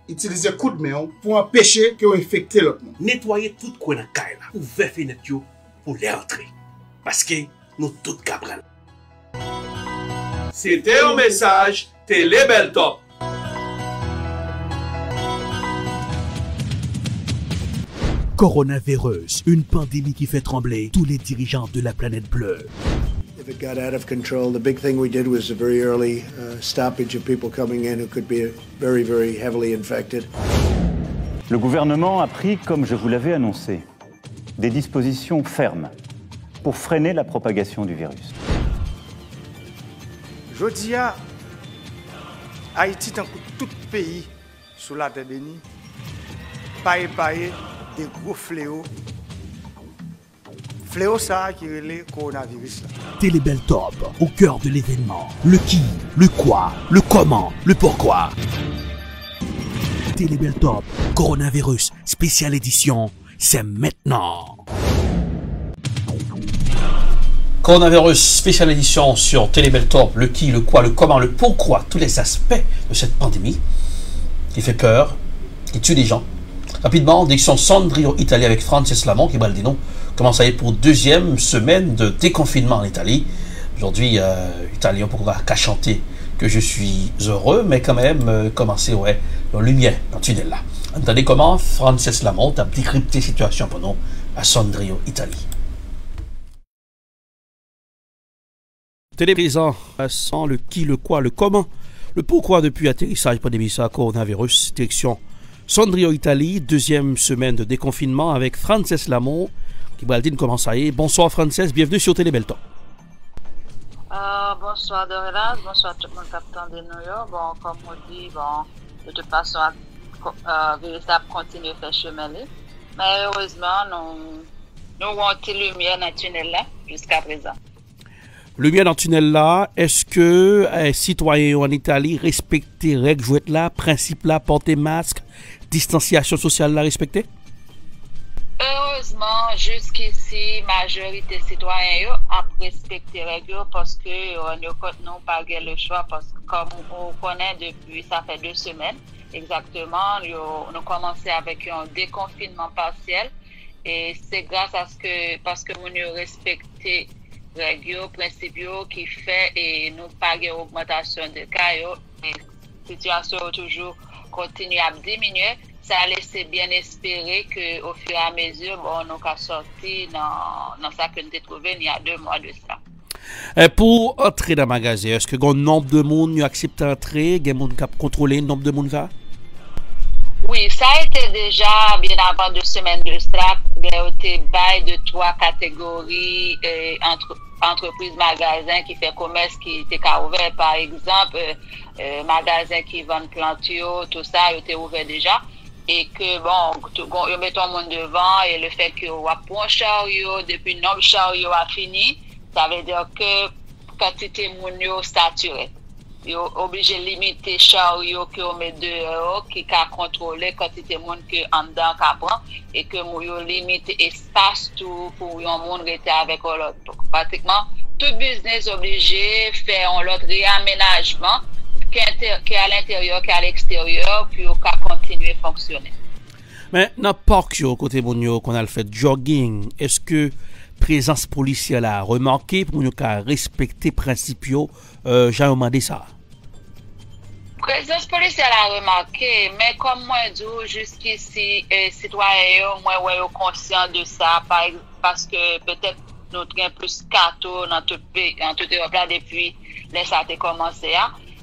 Speaker 5: utilisez coup de main pour empêcher que vous infectez l'autre monde.
Speaker 1: Nettoyez tout coin dans caille là, ouvrez fenêtre pour les entrer. Parce que nous tous capables. C'était un message Télé Beltop.
Speaker 7: Coronavirus, une pandémie qui fait trembler tous les dirigeants de la planète bleue.
Speaker 8: If it got out of control, the big thing we did was a very early stoppage of people coming in who could be very, very heavily infected.
Speaker 9: Le gouvernement a pris, comme je vous l'avais annoncé, des dispositions fermes pour freiner la propagation du virus.
Speaker 5: Je dis à Haïti, tant que tout pays sous la terre bénie, pas épargné des gros fléaux. Fléau ça qui est le coronavirus.
Speaker 7: Télé Beltop, au cœur de l'événement. Le qui, le quoi, le comment, le pourquoi. Télé Beltop, coronavirus, spéciale édition, c'est maintenant.
Speaker 4: Coronavirus, spéciale édition sur Télé Beltop, le qui, le quoi, le comment, le pourquoi, tous les aspects de cette pandémie qui fait peur, qui tue des gens. Rapidement, direction Sondrio, Italie, avec Frances Lamont, qui Baldino commence à aller pour deuxième semaine de déconfinement en Italie. Aujourd'hui, Italien pourra qu'à chanter que je suis heureux, mais quand même, commencer, ouais, la lumière dans le tunnel là. Entendez comment Frances Lamont a décrypté la situation pour nous à Sondrio, Italie. Téléprésent, sans le qui, le quoi, le comment, le pourquoi depuis atterrissage pandémie ça, coronavirus, direction Sondrio, Italie, deuxième semaine de déconfinement avec Frances Lamont, qui Baldine commence à y. Bonsoir Frances, bienvenue sur Télé Beltop.
Speaker 14: Bonsoir Dorelas, bonsoir tout le monde capitaine de New York. Bon, comme on dit, bon, de toute façon, virus a continué à faire chemin. Mais heureusement, nous avons une lumière dans le tunnel là, jusqu'à présent.
Speaker 4: Lumière dans le tunnel là, est-ce que les citoyens en Italie respectent les règles, jouer là, principe là, porter masque, distanciation sociale là, respectée?
Speaker 14: Heureusement, jusqu'ici, majorité citoyens a respecté les règles parce que nous n'avons pas le choix parce que comme on connaît depuis, ça fait 2 semaines exactement, nous commençons avec un déconfinement partiel et c'est grâce à ce que, parce que nous avons respecté règles, principes qui fait et nous pas une augmentation de cas et la situation toujours continue à diminuer. Ça laisse bien espérer qu'au fur et à mesure, bon, nous allons sortir dans ça que nous avons trouvé il y a 2 mois de ça.
Speaker 4: Pour entrer dans le magasin, est-ce que le nombre de monde accepte d'entrer? Il y a des gens qui contrôlent le nombre de monde là?
Speaker 14: Oui, Oui, ça a été déjà bien avant 2 semaines de ça, il y a été bail de 3 catégories entreprises, magasins qui fait commerce qui étaient ouverts, par exemple, magasins qui vendent plantio, tout ça, il était ouvert déjà. Et que bon, ils mettent tout le monde devant et le fait que on prend chariot, depuis non chariot a fini, ça veut dire que quantité moun yo saturé. Ils sont obligés de limiter chariot que on met dehors qui a contrôler quantité moun que en dedans qu'a prend et que moun yo limite espace tout pour yon moun rester avec l'autre. Pratiquement tout business obligé faire un autre réaménagement qui est à l'intérieur, qui est à l'extérieur, puis on peut continuer à fonctionner.
Speaker 4: Mais dans le parc, côté Mounio, qu'on a le fait jogging, est-ce que la présence policière a remarqué pour nous respecter les principes? J'ai demandé ça.
Speaker 14: La présence policière a remarqué, mais comme moi, je dis jusqu'ici, les citoyens, moi, sont conscients de ça, parce que peut-être nous avons plus de cartes dans tout Europe là depuis les ça a commencé.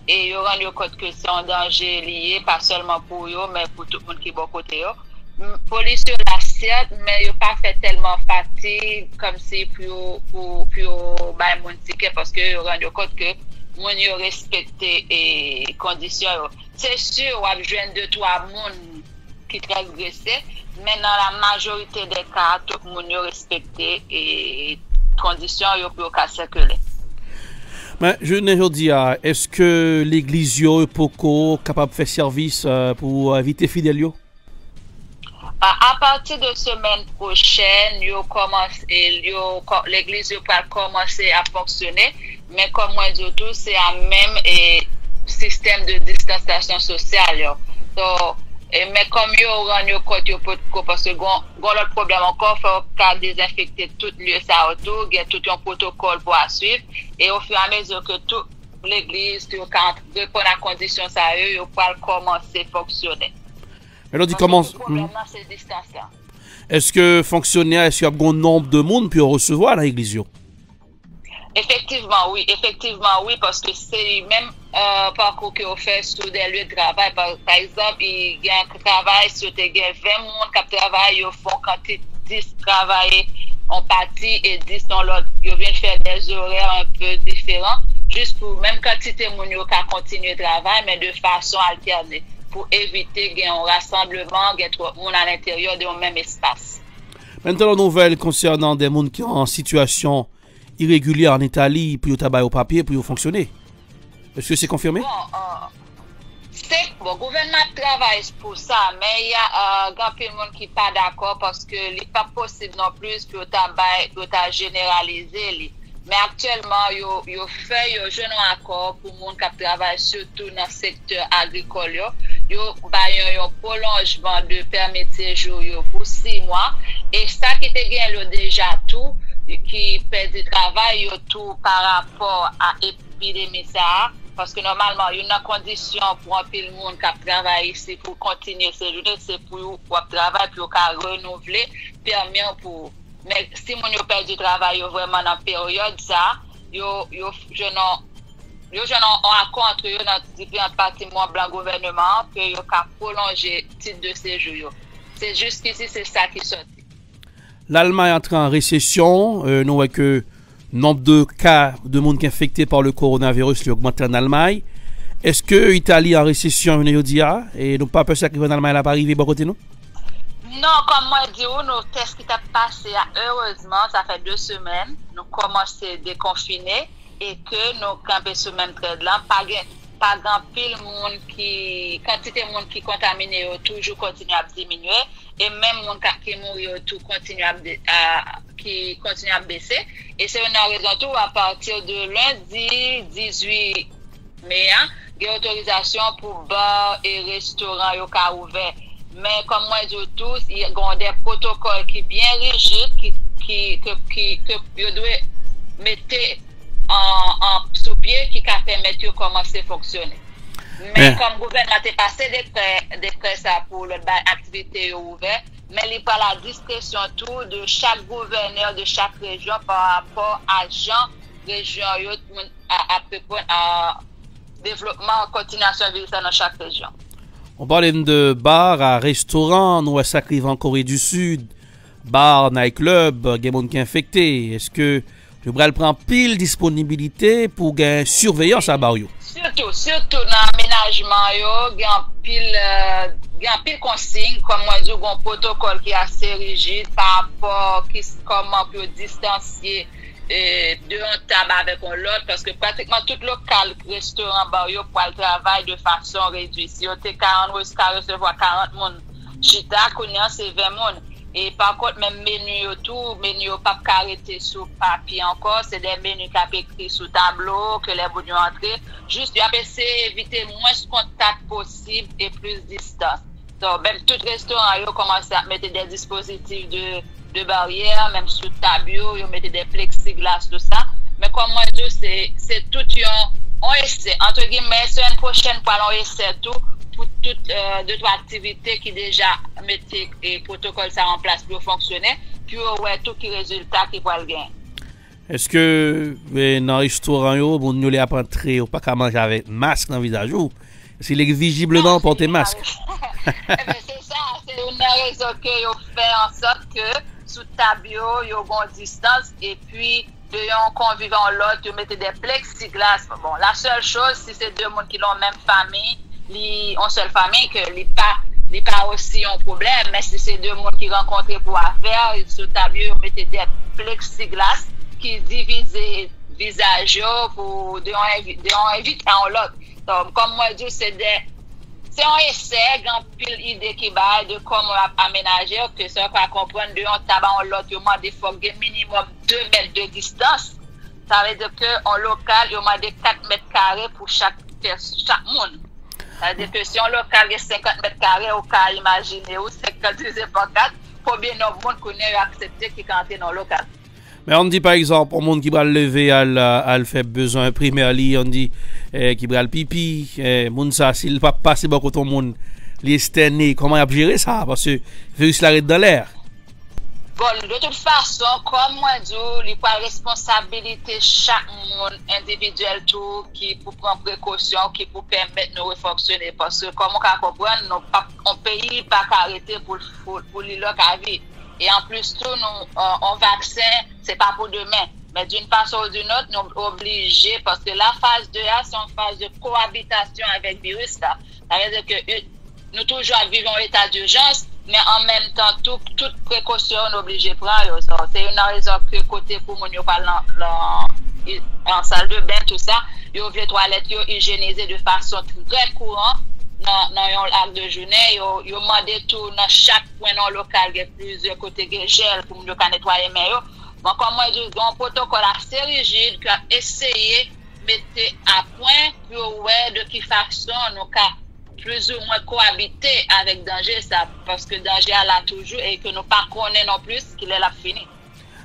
Speaker 14: Et ils rendent compte que c'est un danger lié, pas seulement pour eux, mais pour tout le monde qui est bon côté eux. Police la certes, mais ils n'ont pas fait tellement fatigue comme si pour mon ticket parce que ils rendent compte que moun yo respecté les conditions. C'est sûr, on a besoin de 2-3 moun qui transgressent, mais dans la majorité des cas, tout le monde respecté et conditions pour circuler.
Speaker 4: Mais je ne dis pas, est-ce que l'église est capable de faire service pour éviter fidèles?
Speaker 14: À partir de semaine prochaine, l'église va commencer à fonctionner, mais comme moi je dis tout, c'est un même système de distanciation sociale. Mais comme yo rend compte parce que l'autre problème encore, il faut désinfecter tout lieu ça autour, il y a tout un protocole pour suivre et au fur et à mesure que toute l'église quand répond à condition ça yo va commencer à fonctionner.
Speaker 4: Alors dit comment
Speaker 14: c'est distance là.
Speaker 4: Est-ce que fonctionnaire, est-ce qu'il y a un bon nombre de monde pour recevoir à l'église?
Speaker 14: Effectivement, oui, parce que c'est même parcours qu'on fait sur des lieux de travail. Par exemple, il y a un travail sur des 20 personnes qui travaillent, ils font quand 10 travaillent en partie et 10 dans l'autre. Ils viennent faire des horaires un peu différents, juste pour même quantité de monde qui continuer le travail, mais de façon alternée, pour éviter qu'il y ait un rassemblement, qu'il y ait trop de monde à l'intérieur d'un même espace.
Speaker 4: Maintenant, nouvelle concernant des gens qui sont en situation irrégulière en Italie pour travailler au papier pour fonctionner. Est-ce que c'est confirmé?
Speaker 14: Bon, le gouvernement travaille pour ça, mais il y a grand peu de monde qui n'est pas d'accord parce que ce n'est pas possible non plus pour généraliser. Mais actuellement, il y a fait un accord pour les gens qui travaillent surtout dans le secteur agricole. Il y a un prolongement de permis de séjour pour 6 mois. Et ça qui était déjà tout, qui perd du travail tout par rapport à l'épidémie ça. Parce que normalement, il y a une condition pour un peu de monde qui travaille ici pour continuer ces journées, c'est pour travailler, pour renouveler, permis pour. Mais si mon yo perd du travail vraiment dans la période ça, yo un accord entre eux dans différents bâtiments blancs gouvernement que yo ka prolonger titre de séjour. C'est jusqu'ici c'est ça qui sorti.
Speaker 4: L'Allemagne entre en récession, nous voyons que le nombre de cas de monde qui est infecté par le coronavirus augmente en Allemagne. Est-ce que l'Italie est en récession et nous pas peur que l'Allemagne n'a pas arrivé bon côté nous?
Speaker 14: Non, comme moi je dis, nos tests qui ont passé, heureusement, ça fait 2 semaines, nous commençons à déconfiner et que nous campons sur même trade là, pas grand pile monde qui, quantité de monde qui contaminé toujours continue à diminuer et même monde qui mourir tout continue à baisser et c'est une raison tout à partir de lundi 18 mai, il y a autorisation pour bars et restaurants yo ka ouvert. Mais comme moi je dis tous, il y a des protocoles qui sont bien rigides que vous devez mettre en sous-pied qui permettent de commencer à fonctionner. Mais comme le gouvernement a passé des prêts ça pour l'activité ouverte, mais il n'y a pas la discrétion tout de chaque gouverneur de chaque région par rapport à gens région à développement, continuation de ça dans chaque région.
Speaker 4: On parle de bar à restaurant, nous ça arrive en Corée du Sud, bar, nightclub, il y a des gens qui sont infectés. Est-ce que le bral prend pile disponibilité pour gagner surveillance à bar?
Speaker 14: Surtout dans l'aménagement, il y a pile consigne, comme moi je dis, un protocole qui est assez rigide par rapport à comment on peut distancier d'un table avec l'autre, parce que pratiquement tout local, restaurant, bar, pour le travail de façon réduite. Si on est 40, on recevoir 40 personnes, chita, c'est 20 personnes. Et par contre, même menu pas arrêté sur papier encore, c'est des menus qui sont écrits sur tableau, que les bouillons entrent. Juste, il y a éviter moins de contact possible et plus de distance. Donc, même tout restaurant, ils commencent à mettre des dispositifs de barrières, même sur tableau, ils mettent des plexiglas, tout ça. Mais comme moi, je dis, c'est tout on essaie. Entre guillemets, semaine prochaine, on essaie tout. Pour toutes d'autres activités qui déjà mettaient et protocole ça en place pour fonctionner, puis ouais tout qui résultat qui va le gagner.
Speaker 4: Est-ce que dans les restaurants on nous les a pas entrer ou pas qu'à manger avec masque dans le visage ou s'il est visiblement porter masque?
Speaker 14: C'est ça, c'est une raison que yo fait en sorte que sous tableau yo gon distance et puis de yon convivant l'autre yo mettez des plexiglas. Bon, la seule chose si c'est deux monde qui l'ont même famille en seule famille que n'est pas aussi un problème, mais si c'est deux mondes qui rencontrent pour affaire, sur tableau, on mettait des plexiglas qui divisent visage pour de inviter en l'autre. Donc, comme moi, je dis, c'est un essai, grand pile idée qui va de comment aménager, que ça va comprendre de un tabac en l'autre, il y a faut minimum 2 mètres de distance. Ça veut dire qu'en local, il y a 4 mètres carrés pour chaque monde. C'est-à-dire que si on local est 50 mètres carrés, on peut imaginer ou 50 divisé par 4, pour bien nos monde connaît accepter qui cantent dans le local.
Speaker 4: Mais on dit par exemple, pour monde qui va lever à faire besoin primaire, on dit qui va le pipi, monde ça, s'il ne va pas passer beaucoup de monde, les externer, comment il a géré ça? Parce que le virus l'arrête dans l'air.
Speaker 14: Bon, de toute façon, comme moi je dis, il y a la responsabilité de chaque monde individuel tout qui pour prendre précaution, qui pour permettre de fonctionner. Parce que comme on peut comprendre, on pays pas arrêter pour le vie. Et en plus, tout, on vaccin, c'est pas pour demain. Mais d'une façon ou d'une autre, nous sommes obligés, parce que la phase 2A, c'est une phase de cohabitation avec le virus. Ça veut dire que nous toujours vivons en état d'urgence, mais en même temps, toute précaution est obligée de prendre. C'est une raison que côté pour nous parler en salle de bain, tout ça, les toilettes sont hygiénisées de façon très courante. Dans un acte de journée, ils ont demandé tout dans chaque point dans le local, il y a plusieurs côtés de gel pour nous nettoyer les mains. Donc, comme moi, je dis, un protocole assez rigide qui a essayé de mettre à point pour voir de quelle façon nous avons plus ou moins cohabiter avec danger, ça, parce que danger est là toujours et que nous ne connaissons pas non plus qu'il est là fini.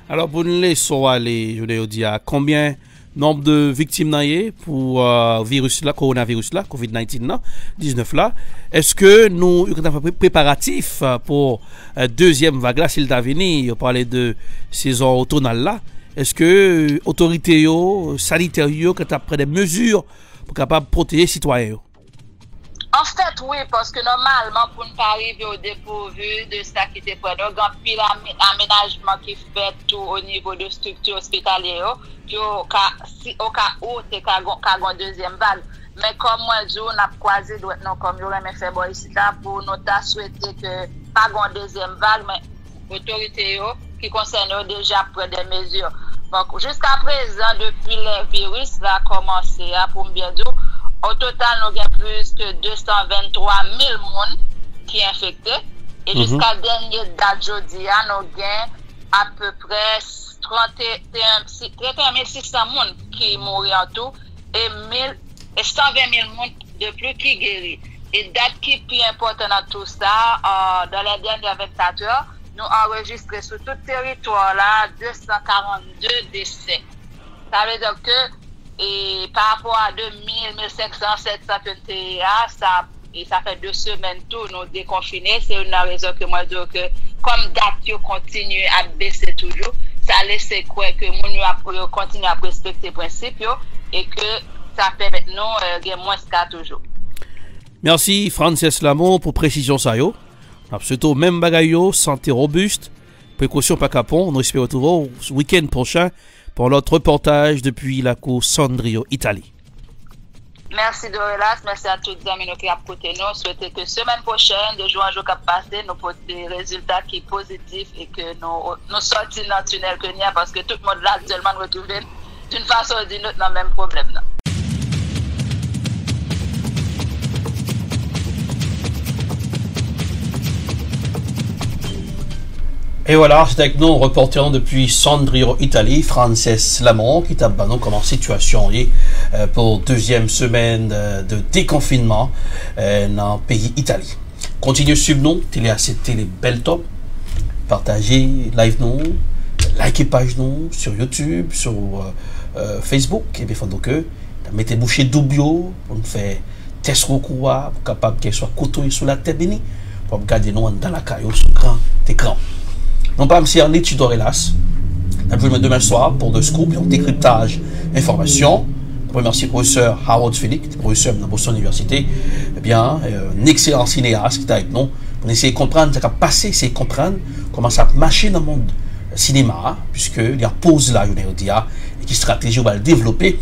Speaker 4: Alors, pour nous laisser aller, je voulais dire, combien nombre de victimes pour virus là, coronavirus là, COVID-19 là, est-ce que nous avons préparatifs pour deuxième vague là, s'il t'a venu, on parlait de saison automnale là, est-ce que autorités sanitaires qui ont pris des mesures pour capable protéger les citoyens?
Speaker 14: En fait, oui, parce que normalement, pour ne pas arriver au dépourvu de ça qui était près, donc un pile aménagement qui fait tout au niveau de structure hospitalière, puis au cas où tu as une deuxième vague. Mais comme moi, on a croisé, comme je l'ai fait ici, pour nous souhaiter que pas une deuxième vague, mais autorités qui concernent déjà prendre des mesures. Donc, jusqu'à présent, depuis le virus a commencé, pour bien dire, au total, nous avons plus que 223 000 personnes qui sont infectées. Et jusqu'à la dernière date, jeudi, nous avons à peu près 31 600 personnes qui mourent en tout et 120 000 personnes de plus qui guérit. Et date qui est plus importante dans tout ça, dans les dernières 24 heures, nous avons enregistré sur tout le territoire là 242 décès. Ça veut dire que et par rapport à 2000, 1500, 721, ça fait 2 semaines tout, nous déconfinés. C'est une raison que moi je dis que comme date continue à baisser toujours, ça laisse quoi que nous continue à respecter les principes et que ça permet nous de moins de cas toujours.
Speaker 4: Merci Frances Lamont pour précision ça yo. Surtout même bagaille yo, santé robuste, précaution pas capon. Nous espérons retrouver ce week-end prochain pour notre reportage depuis la cour Sondrio, Italie.
Speaker 14: Merci Dorelas, merci à tous les amis qui ont côté nous. Souhaitons que semaine prochaine, de jour en jour qui passé, nous portons des résultats qui sont positifs et que nous sortions dans le tunnel que nous avons parce que tout le monde là actuellement nous retrouve d'une façon ou d'une autre dans le même problème. Là.
Speaker 4: Et voilà, c'est avec nous, reporter depuis Sondrio, Italie, Frances Lamont, qui t'a nous comment situation est pour deuxième semaine de déconfinement dans le pays Italie. Continuez suivre nous, télé Bel Top, partagez live nous, likez page nous sur YouTube, sur Facebook, et bien donc mettez bouchée double pour nous faire test recours, pour capable qu'elle soit côtoyée sur la tête bénie, pour regarder nous dans la caillou sur grand écran. Non pas M. Arlit Dorelas. Demain soir pour The Scoop, un décryptage information. Je remercie le professeur Harold Felix, professeur de Boston University. Eh bien, un excellent cinéaste qui est avec nous pour essayer de comprendre ce qui a passé, essayer de comprendre comment ça marche dans le monde cinéma, puisqu'il y a pause là, et qui stratégie on va le développer,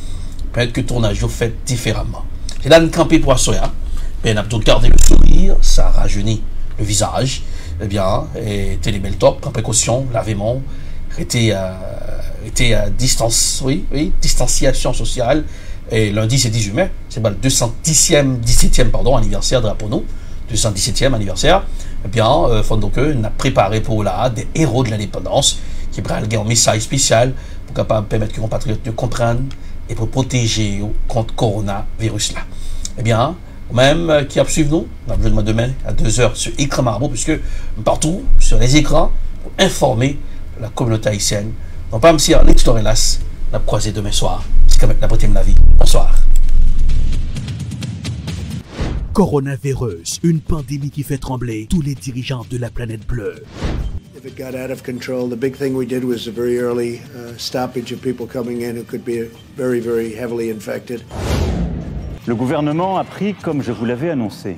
Speaker 4: peut-être que le tournage est fait différemment. C'est là une campée pour Soya. Ben, on a garder le sourire, ça rajeunit le visage. Eh bien, Télé Bel Top, en précaution, lavement, était à distance, distanciation sociale. Et lundi, c'est 18 mai, c'est le 217e anniversaire de la Pono, 217e anniversaire. Eh bien, donc, on a préparé pour là des héros de l'indépendance qui bralguent un message spécial pour capable permettre que nos compatriotes de comprendre et pour protéger contre coronavirus là. Eh bien, même qui a suivi nous, on a besoin de demain à 2h sur Écran Marbo, puisque partout sur les écrans pour informer la communauté haïtienne. Donc, pas M. Alex Dorelas, on a croisé demain soir. C'est quand même la beauté de la vie. Bonsoir.
Speaker 7: Coronavirus, une pandémie qui fait trembler tous les dirigeants de la planète bleue.
Speaker 19: If it got out of control, the big thing we did was a very early stoppage of people coming in who could be very, very heavily infected.
Speaker 9: Le gouvernement a pris, comme je vous l'avais annoncé,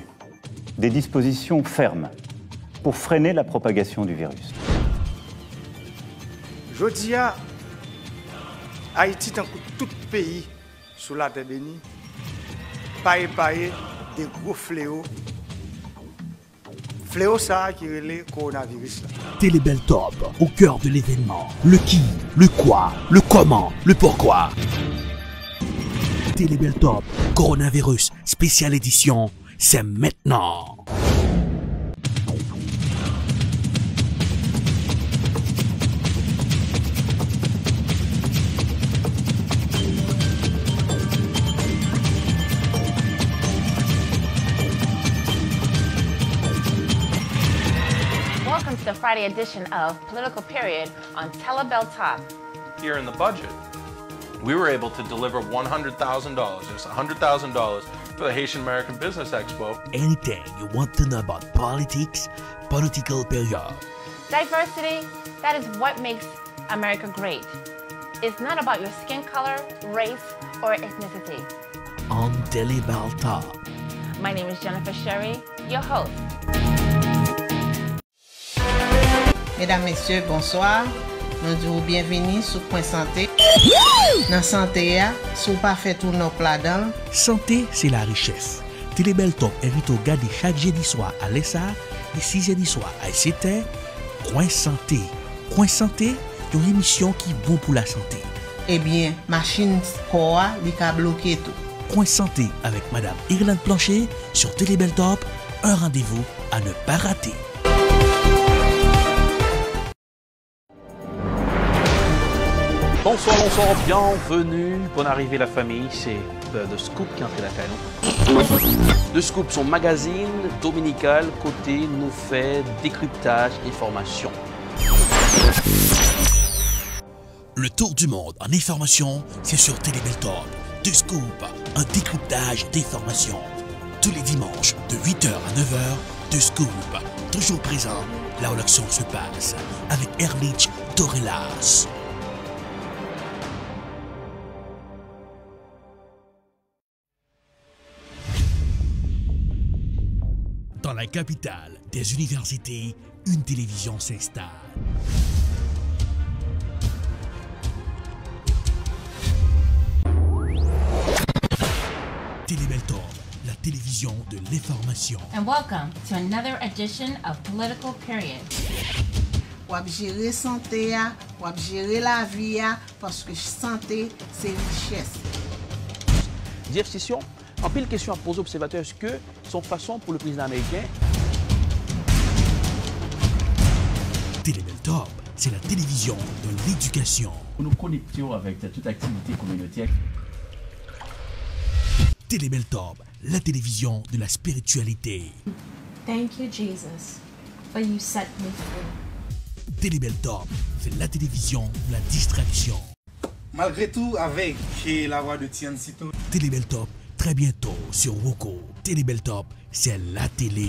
Speaker 9: des dispositions fermes pour freiner la propagation du virus.
Speaker 5: Je dis à Haïti, tant que tout pays sous la terre bénie, paye des gros fléaux. Fléau ça qui est le coronavirus.
Speaker 7: Télé Bel Top, au cœur de l'événement. Le qui, le quoi, le comment, le pourquoi. Télé Bel Top, coronavirus, spéciale édition, c'est maintenant.
Speaker 20: Welcome to the Friday edition of Political Period on Telebel Top.
Speaker 22: Here in the budget, we were able to deliver $100,000, just $100,000 for the Haitian American Business Expo.
Speaker 7: Anything you want to know about politics, Political Period.
Speaker 20: Diversity, that is what makes America great. It's not about your skin color, race, or ethnicity.
Speaker 7: On Telebel Top.
Speaker 20: My name is Jennifer Sherry, your host.
Speaker 3: Mesdames, Messieurs, bonsoir. Nous disons bienvenue sur Point Santé. Dans Santé, si vous pas fait tout nos plats dedans.
Speaker 7: Santé, c'est la richesse. Télé Bel Top invite au regarder chaque jeudi soir à l'ESA et 6 jeudi soir à ICT. Point Santé. Point Santé, une émission qui est bon pour la santé.
Speaker 3: Eh bien, machine Koa, il a bloqué tout.
Speaker 7: Point Santé avec Madame Irlande Plancher sur Télé Bel Top. Un rendez-vous à ne pas rater.
Speaker 4: Bonsoir, bienvenue. Bonne arrivée la famille, c'est The Scoop qui entre la canon. The Scoop, son magazine dominical, côté nous fait décryptage et formation.
Speaker 7: Le tour du monde en information, c'est sur Télé Bel Top. The Scoop, un décryptage d'informations. Tous les dimanches de 8h à 9h, The Scoop, toujours présent là où l'action se passe, avec Erlich Dorelas. Dans la capitale des universités, une télévision s'installe. Télébeltop, la télévision de l'information.
Speaker 20: And welcome to another edition of Political Period.
Speaker 3: Wap gérer santé, wap gérer la vie, parce que santé, c'est richesse.
Speaker 4: Jeff Session, en pile question à poser aux observateurs, est-ce que son façon pour le président américain?
Speaker 7: Télébeltop, c'est la télévision de l'éducation.
Speaker 2: Nous nous connectons avec toute activité communautaire.
Speaker 7: Télébeltop, la télévision de la spiritualité.
Speaker 21: Thank you, Jesus, for you set me free.
Speaker 7: Télébeltop, c'est la télévision de la distraction.
Speaker 15: Malgré tout, avec la voix de Tian Sito.
Speaker 7: Télébeltop, très bientôt sur Woko. Télébeltop, c'est la télé.